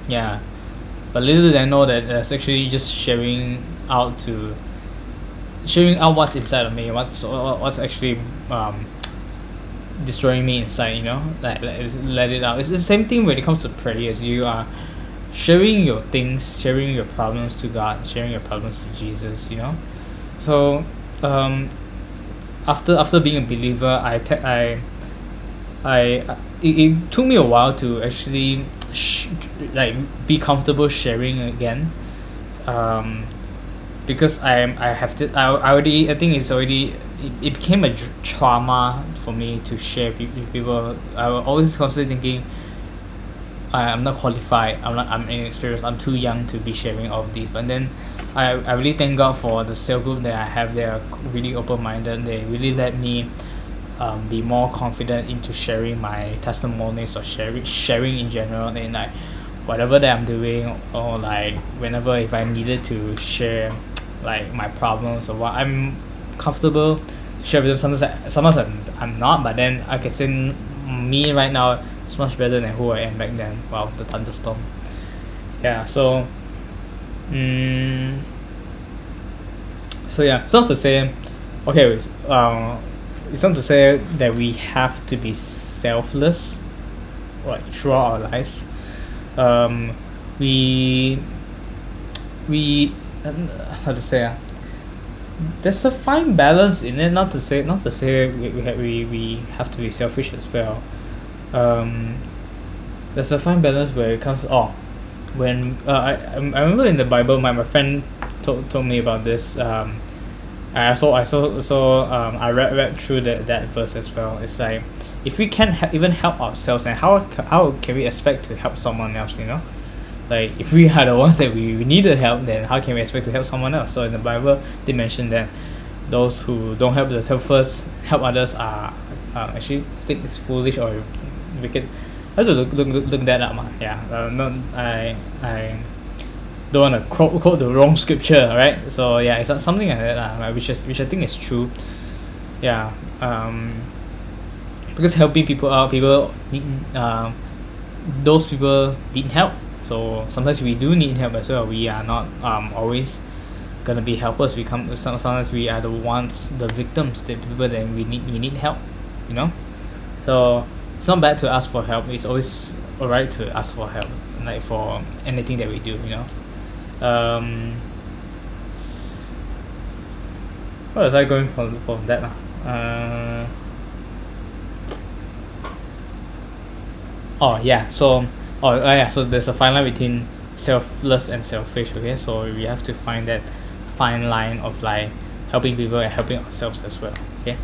Yeah, but little did I know that it's actually just sharing out what's inside of me, what's actually destroying me inside. Like, let it out. It's the same thing when it comes to prayers. You are sharing your things, sharing your problems to God, sharing your problems to Jesus. So after being a believer, it took me a while to actually be comfortable sharing again, because I think it's already, it became a trauma for me to share with people. I was always constantly thinking, I'm not qualified, I'm inexperienced, I'm too young to be sharing all of these. But then I really thank God for the cell group that I have. They are really open-minded. They really let me be more confident into sharing my testimonies, or sharing in general, and like whatever that I'm doing, or like whenever, if I needed to share like my problems or what, I'm comfortable to share with them. Sometimes I'm not, but then I can say me right now is much better than who I am back then. Wow, the thunderstorm. Yeah, so it's not to say, it's not to say that we have to be selfless, like, throughout our lives. We how to say, there's a fine balance in it. Not to say we have to be selfish as well. There's a fine balance where it comes. When I remember in the Bible, my friend told me about this. I read through that verse as well. It's like, if we can't even help ourselves, then how can we expect to help someone else? Like, if we are the ones that we needed help, then how can we expect to help someone else? So in the Bible, they mention that those who don't help themselves first help others are actually, I think it's foolish or wicked. I have to look that up. I don't want to quote the wrong scripture, right? So yeah, it's something like that, which I think is true. Yeah, because helping people out, people need, those people need help, So sometimes we do need help as well. We are not always gonna be helpers. Sometimes we are the ones, the victims, the people that we need help, you know. So it's not bad to ask for help. It's always alright to ask for help, like for anything that we do, you know. What was I going from that? Oh yeah, so yeah, so there's a fine line between selfless and selfish. Okay, so we have to find that fine line of like helping people and helping ourselves as well. Okay,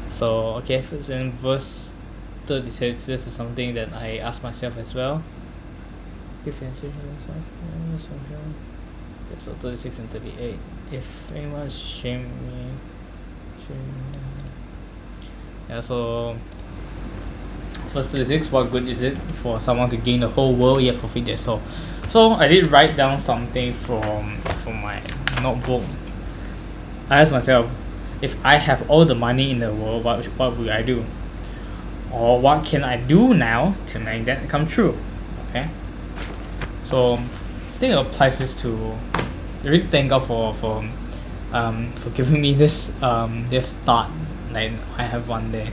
so okay, in verse 36, this is something that I asked myself as well. If answer so 36 and 38. If anyone shame me, yeah. So verse 36, what good is it for someone to gain the whole world yet forfeit their soul? So I did write down something from my notebook. I asked myself, if I have all the money in the world, what would I do? Or what can I do now to make that come true? Okay. So I think it applies this to, I really thank God for giving me this this thought like I have one day.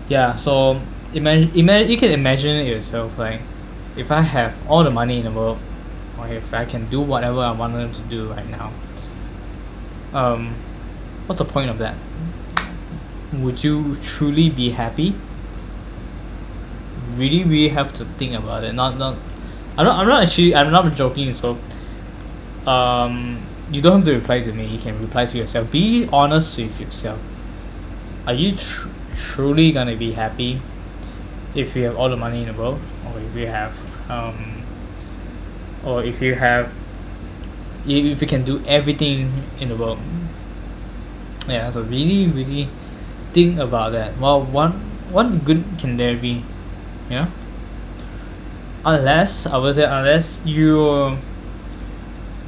Yeah, so imagine you can imagine it yourself, like if I have all the money in the world, or if I can do whatever I wanted to do right now, what's the point of that? Would you truly be happy? Really have to think about it. I'm not joking. So you don't have to reply to me, you can reply to yourself. Be honest with yourself. Are you truly gonna be happy if you have all the money in the world, or if you have if you can do everything in the world? Yeah, so really think about that. Well, what good can there be, you know? Unless you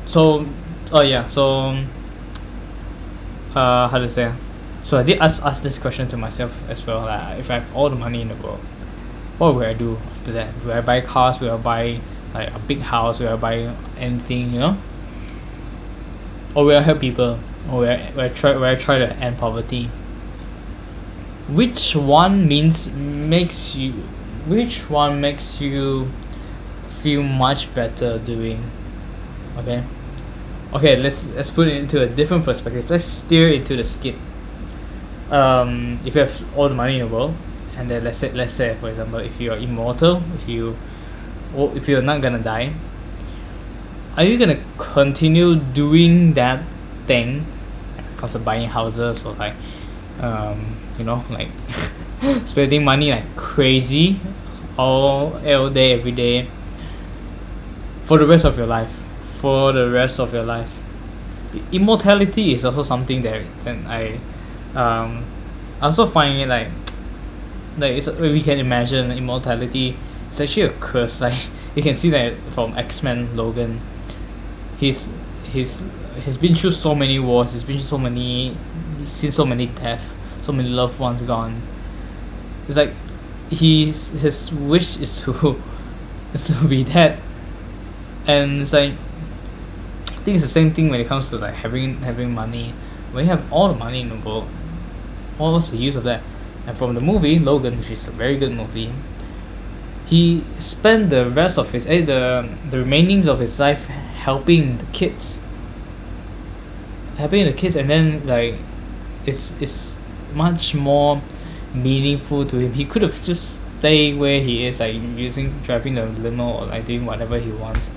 so oh yeah so how to say, so I did ask this question to myself as well, like if I have all the money in the world, what will I do after that? Will I buy cars? Will I buy like a big house? Will I buy anything, you know? Or will I help people? Or will I try to end poverty? Which one makes you feel much better doing? Okay, let's put it into a different perspective. Let's steer into the skit. If you have all the money in the world, and then let's say for example, if you are immortal, if you're not gonna die, are you gonna continue doing that thing, comes to buying houses, or like like spending money like crazy all day every day for the rest of your life? Immortality is also something that I also find it like we can imagine immortality. It's actually a curse. Like you can see that from X-Men Logan. He's been through so many wars. He's seen so many deaths, so many loved ones gone. It's like his wish is to be dead. And it's like, I think it's the same thing when it comes to like having money. When you have all the money in the world, what's the use of that? And from the movie Logan, which is a very good movie, he spent the rest of the remainings of his life helping the kids, and then like it's much more meaningful to him. He could have just stayed where he is, like driving the limo or like doing whatever he wants,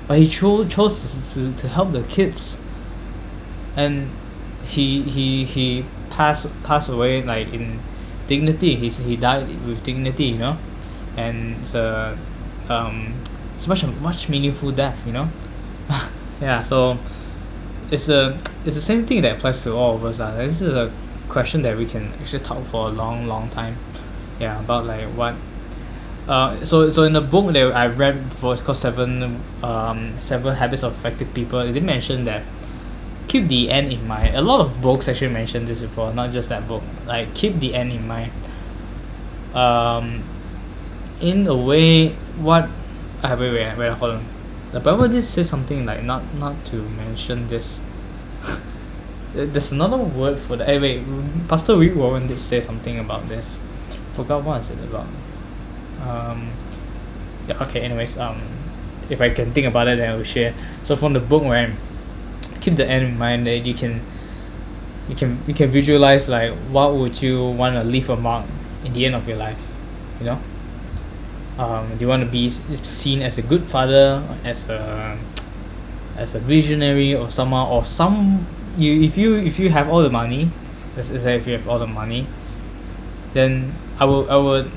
but he chose to help the kids. And he passed away like in dignity. He died with dignity, you know. And it's much meaningful death, you know. Yeah, so it's the same thing that applies to all of us. This is a question that we can actually talk for a long time. Yeah, about like what. So in the book that I read before, it's called Seven Habits of Effective People. It did mention that keep the end in mind. A lot of books actually mentioned this before, not just that book. Like keep the end in mind. in a way, what wait, hold on. The Bible did say something like not to mention this. There's another word for that. Wait, Pastor Rick Warren did say something about this. Forgot what is it about. Um, yeah. Okay. Anyways, if I can think about it, then I will share. So from the book, right, keep the end in mind that you can visualize like what would you want to leave a mark in the end of your life, you know. Do you want to be seen as a good father, as a visionary, or someone, or some you if you have all the money, let's say if you have all the money, then I would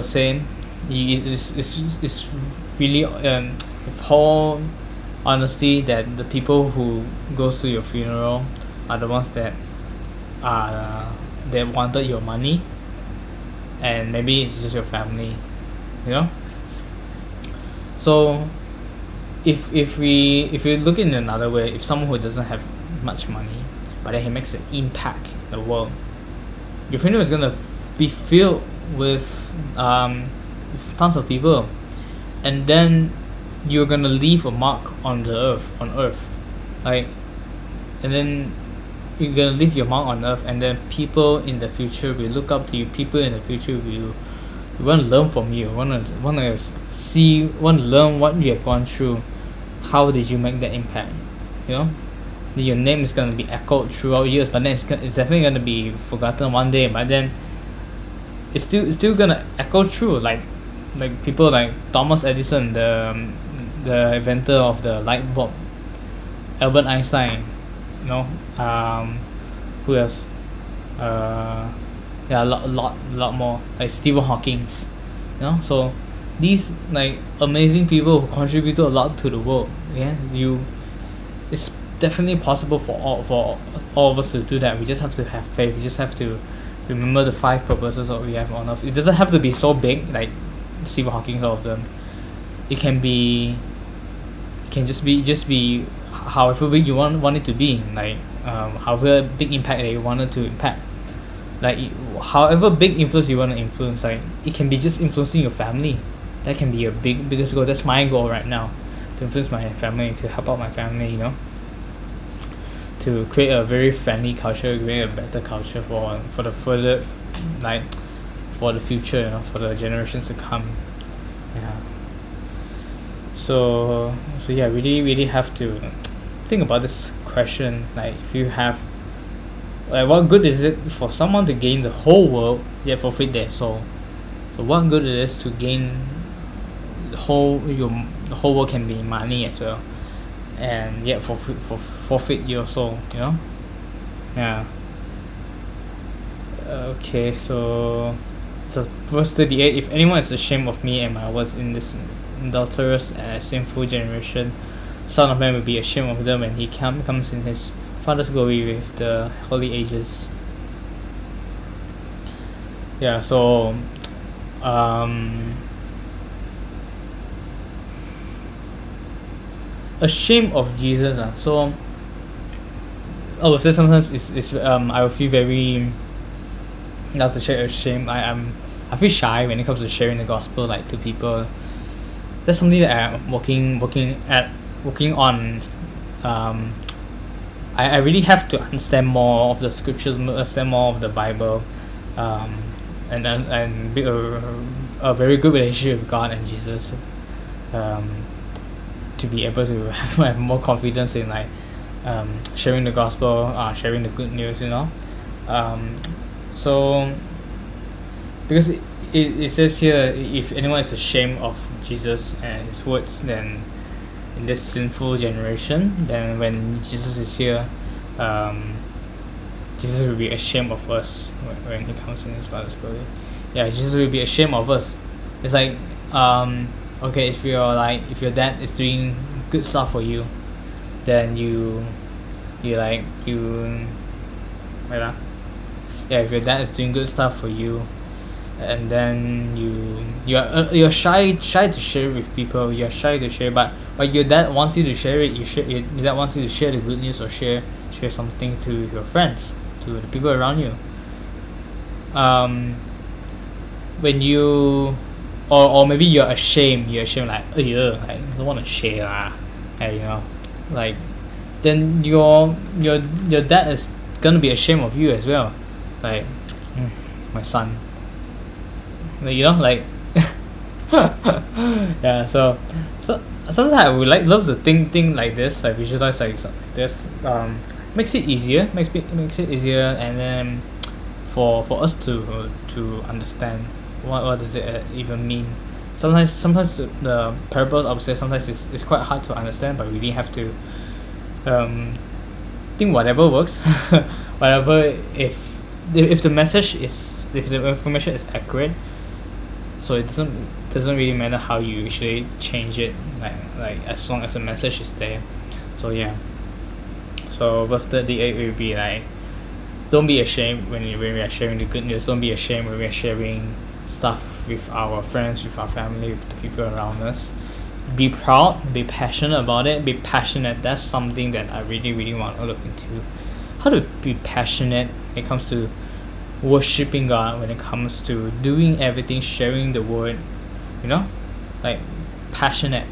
say it's really with all honesty that the people who goes to your funeral are the ones that wanted your money, and maybe it's just your family, you know. So if we look in another way, if someone who doesn't have much money but then he makes an impact in the world, your funeral is gonna be filled with tons of people, and then you're gonna leave a mark on the earth, like, and then you're gonna leave your mark on earth, and then people in the future will look up to you. People in the future will want to learn from you, want to learn what you have gone through. How did you make that impact, you know. Your name is gonna be echoed throughout years, but then it's definitely gonna be forgotten one day, but then it's still gonna echo through, like people like Thomas Edison, the inventor of the light bulb, Albert Einstein, you know. Who else? Yeah, a lot more, like Stephen Hawking's, you know. So these like amazing people who contributed a lot to the world. Yeah, it's definitely possible for all of us to do that. We just have to have faith. We just have to remember the 5 purposes that we have on earth. It doesn't have to be so big like Stephen Hawking, all of them. It can just be however big you want it to be, like however big impact that you wanted to impact, like however big influence you want to influence. Like it can be just influencing your family. That can be your biggest goal. That's my goal right now, to influence my family, to help out my family, you know, to create a very friendly culture, create a better culture for the further, like for the future, you know, for the generations to come. Yeah. So yeah, really have to think about this question. Like, if you have, like, what good is it for someone to gain the whole world yet forfeit their soul? So what good it is to gain the whole world, can be money as well, and yet forfeit your soul, you know? Yeah. Okay, so verse 38, if anyone is ashamed of me and my words in this adulterous and sinful generation, Son of Man will be ashamed of them when he comes in his Father's glory with the holy angels. Yeah, so ashamed of Jesus. So I would say sometimes it's I will feel very, not to share ashamed. I feel shy when it comes to sharing the gospel, like, to people. That's something that I'm working on. I really have to understand more of the scriptures, understand more of the Bible, and build a very good relationship with God and Jesus, to be able to have more confidence in, like, sharing the gospel, sharing the good news, you know. So because it says here, if anyone is ashamed of Jesus and his words, then in this sinful generation, then when Jesus is here, Jesus will be ashamed of us when he comes in his Father's glory. Yeah, Jesus will be ashamed of us. It's like, okay, if your dad is doing good stuff for you, then wait lah. Yeah, if your dad is doing good stuff for you, and then you're shy to share it with people. You're shy to share, but your dad wants you to share it. Your dad wants you to share the good news, or share something to your friends, to the people around you. When you or maybe you're ashamed like, oh yeah, I don't want to share lah, and like then your dad is gonna be ashamed of you as well, like my son, like, like yeah. So sometimes I would love to think like this, like visualize like this. Makes it easier, makes it easier, and then for us to understand what does it even mean. Sometimes the parable, I would say, sometimes it's quite hard to understand, but we really have to think whatever works. Whatever, if the message is, if the information is accurate, so it doesn't really matter how you actually change it, like as long as the message is there. So yeah. So verse 38 will be like, don't be ashamed when we are sharing the good news. Don't be ashamed when we are sharing stuff with our friends, with our family, with the people around us. Be proud, be passionate about it. Be passionate. That's something that I really, really want to look into. How to be passionate when it comes to worshiping God, when it comes to doing everything, sharing the word, like passion,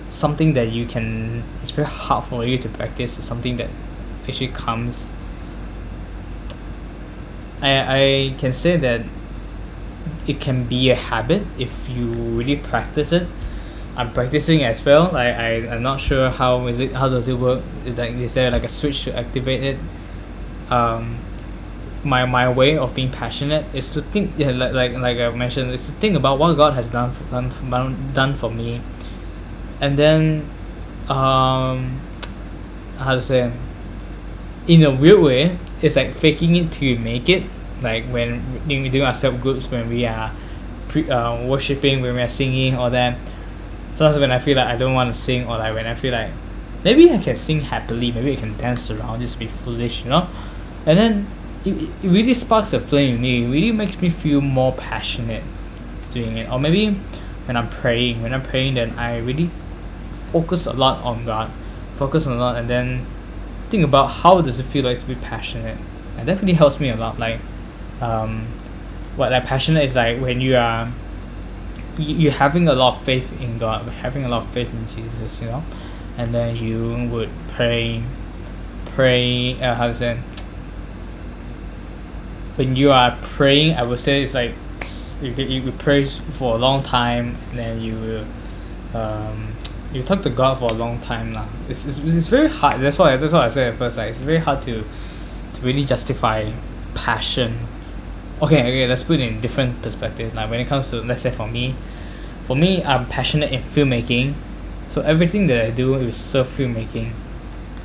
something that it's very hard for you to practice. It's something that actually comes, I can say that it can be a habit if you really practice it. I'm practicing as well. I'm not sure how does it work. Is there like a switch to activate it? My way of being passionate is to think, yeah, like I mentioned, is to think about what God has done for me, and then how to say, in a weird way, it's like faking it till you make it. Like when we do our self groups, when we are worshiping, when we are singing, all that. Sometimes when I feel like I don't want to sing, or like when I feel like maybe I can sing happily, maybe I can dance around, just be foolish, and then it really sparks a flame in me. It really makes me feel more passionate doing it. Or maybe when I'm praying, then I really focus a lot on God, and then think about how does it feel like to be passionate. And that really helps me a lot. Like what like passionate is like when you're having a lot of faith in God, having a lot of faith in Jesus, and then you would pray how to say, when you are praying, I would say it's like you pray for a long time, and then you will you talk to God for a long time lah. It's very hard. That's what I said at first. Like it's very hard to really justify passion. Okay, let's put it in different perspectives. Like when it comes to, let's say for me, I'm passionate in filmmaking, so everything that I do is serve filmmaking.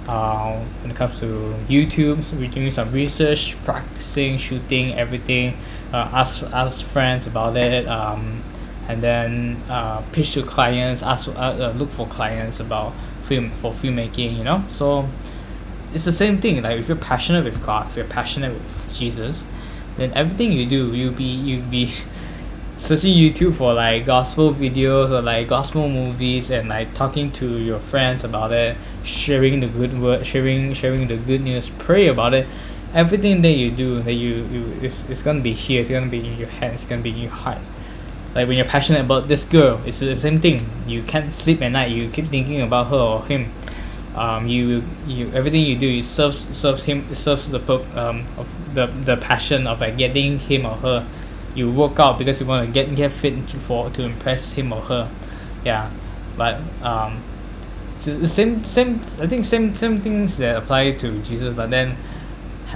When it comes to YouTube, so we're doing some research, practicing, shooting, everything. Ask friends about it, and then pitch to clients. Look for clients about filmmaking. So it's the same thing. Like if you're passionate with God, if you're passionate with Jesus, then everything you do, you'll be searching YouTube for like gospel videos or like gospel movies, and like talking to your friends about it, sharing the good word, sharing the good news, pray about it. Everything that you do, that it's gonna be here, it's gonna be in your head, it's gonna be in your heart. Like when you're passionate about this girl, it's the same thing. You can't sleep at night, you keep thinking about her or him. You everything you do, it serves the passion of like getting him or her. You work out because you want to get fit to impress him or her. Yeah, but it's the same I think same things that apply to Jesus, but then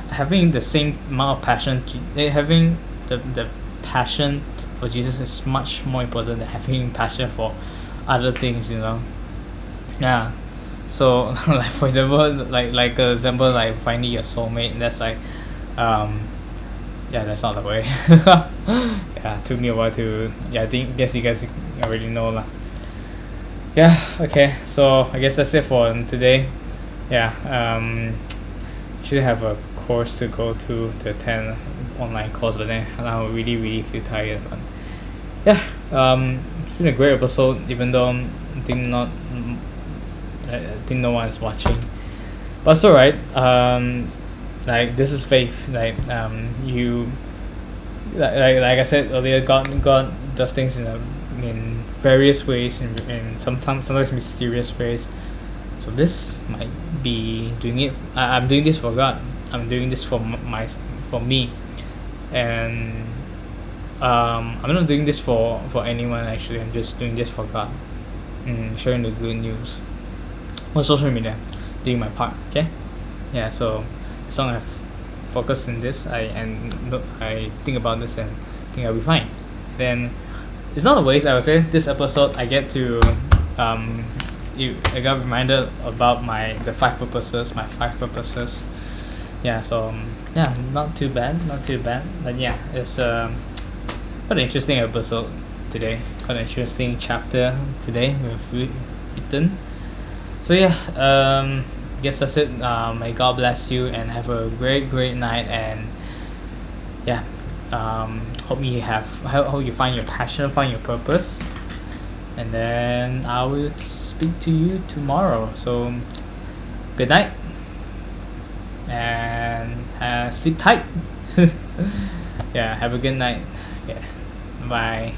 having the same amount of passion, having the passion for Jesus is much more important than having passion for other things. Yeah. So like for example, like example, like finding your soulmate, that's like yeah, that's not the way. Yeah, took me a while to, I guess you guys already know lah. Yeah, okay, so I guess that's it for today. Yeah, should have a course to go to attend, online course, but then I really, really feel tired. But yeah, it's been a great episode, even though I think no one is watching, but it's alright. Like this is faith. Like like I said earlier, God does things in various ways, in sometimes mysterious ways. So this might be doing it. I'm doing this for God. I'm doing this for me, and I'm not doing this for anyone. Actually, I'm just doing this for God, sharing the good news on social media, doing my part. Okay, yeah. So as long as I focus in this, I think about this and think I'll be fine. Then it's not a waste. I would say this episode I get to I got reminded about the 5 purposes, my 5 purposes. Yeah, so yeah, not too bad, but yeah, it's quite an interesting episode today, quite an interesting chapter today with Ethan. So yeah, guess that's it. May God bless you and have a great night, and yeah, hope you find your passion, find your purpose, and then I will speak to you tomorrow. So good night and sleep tight. Yeah, have a good night. Yeah, bye.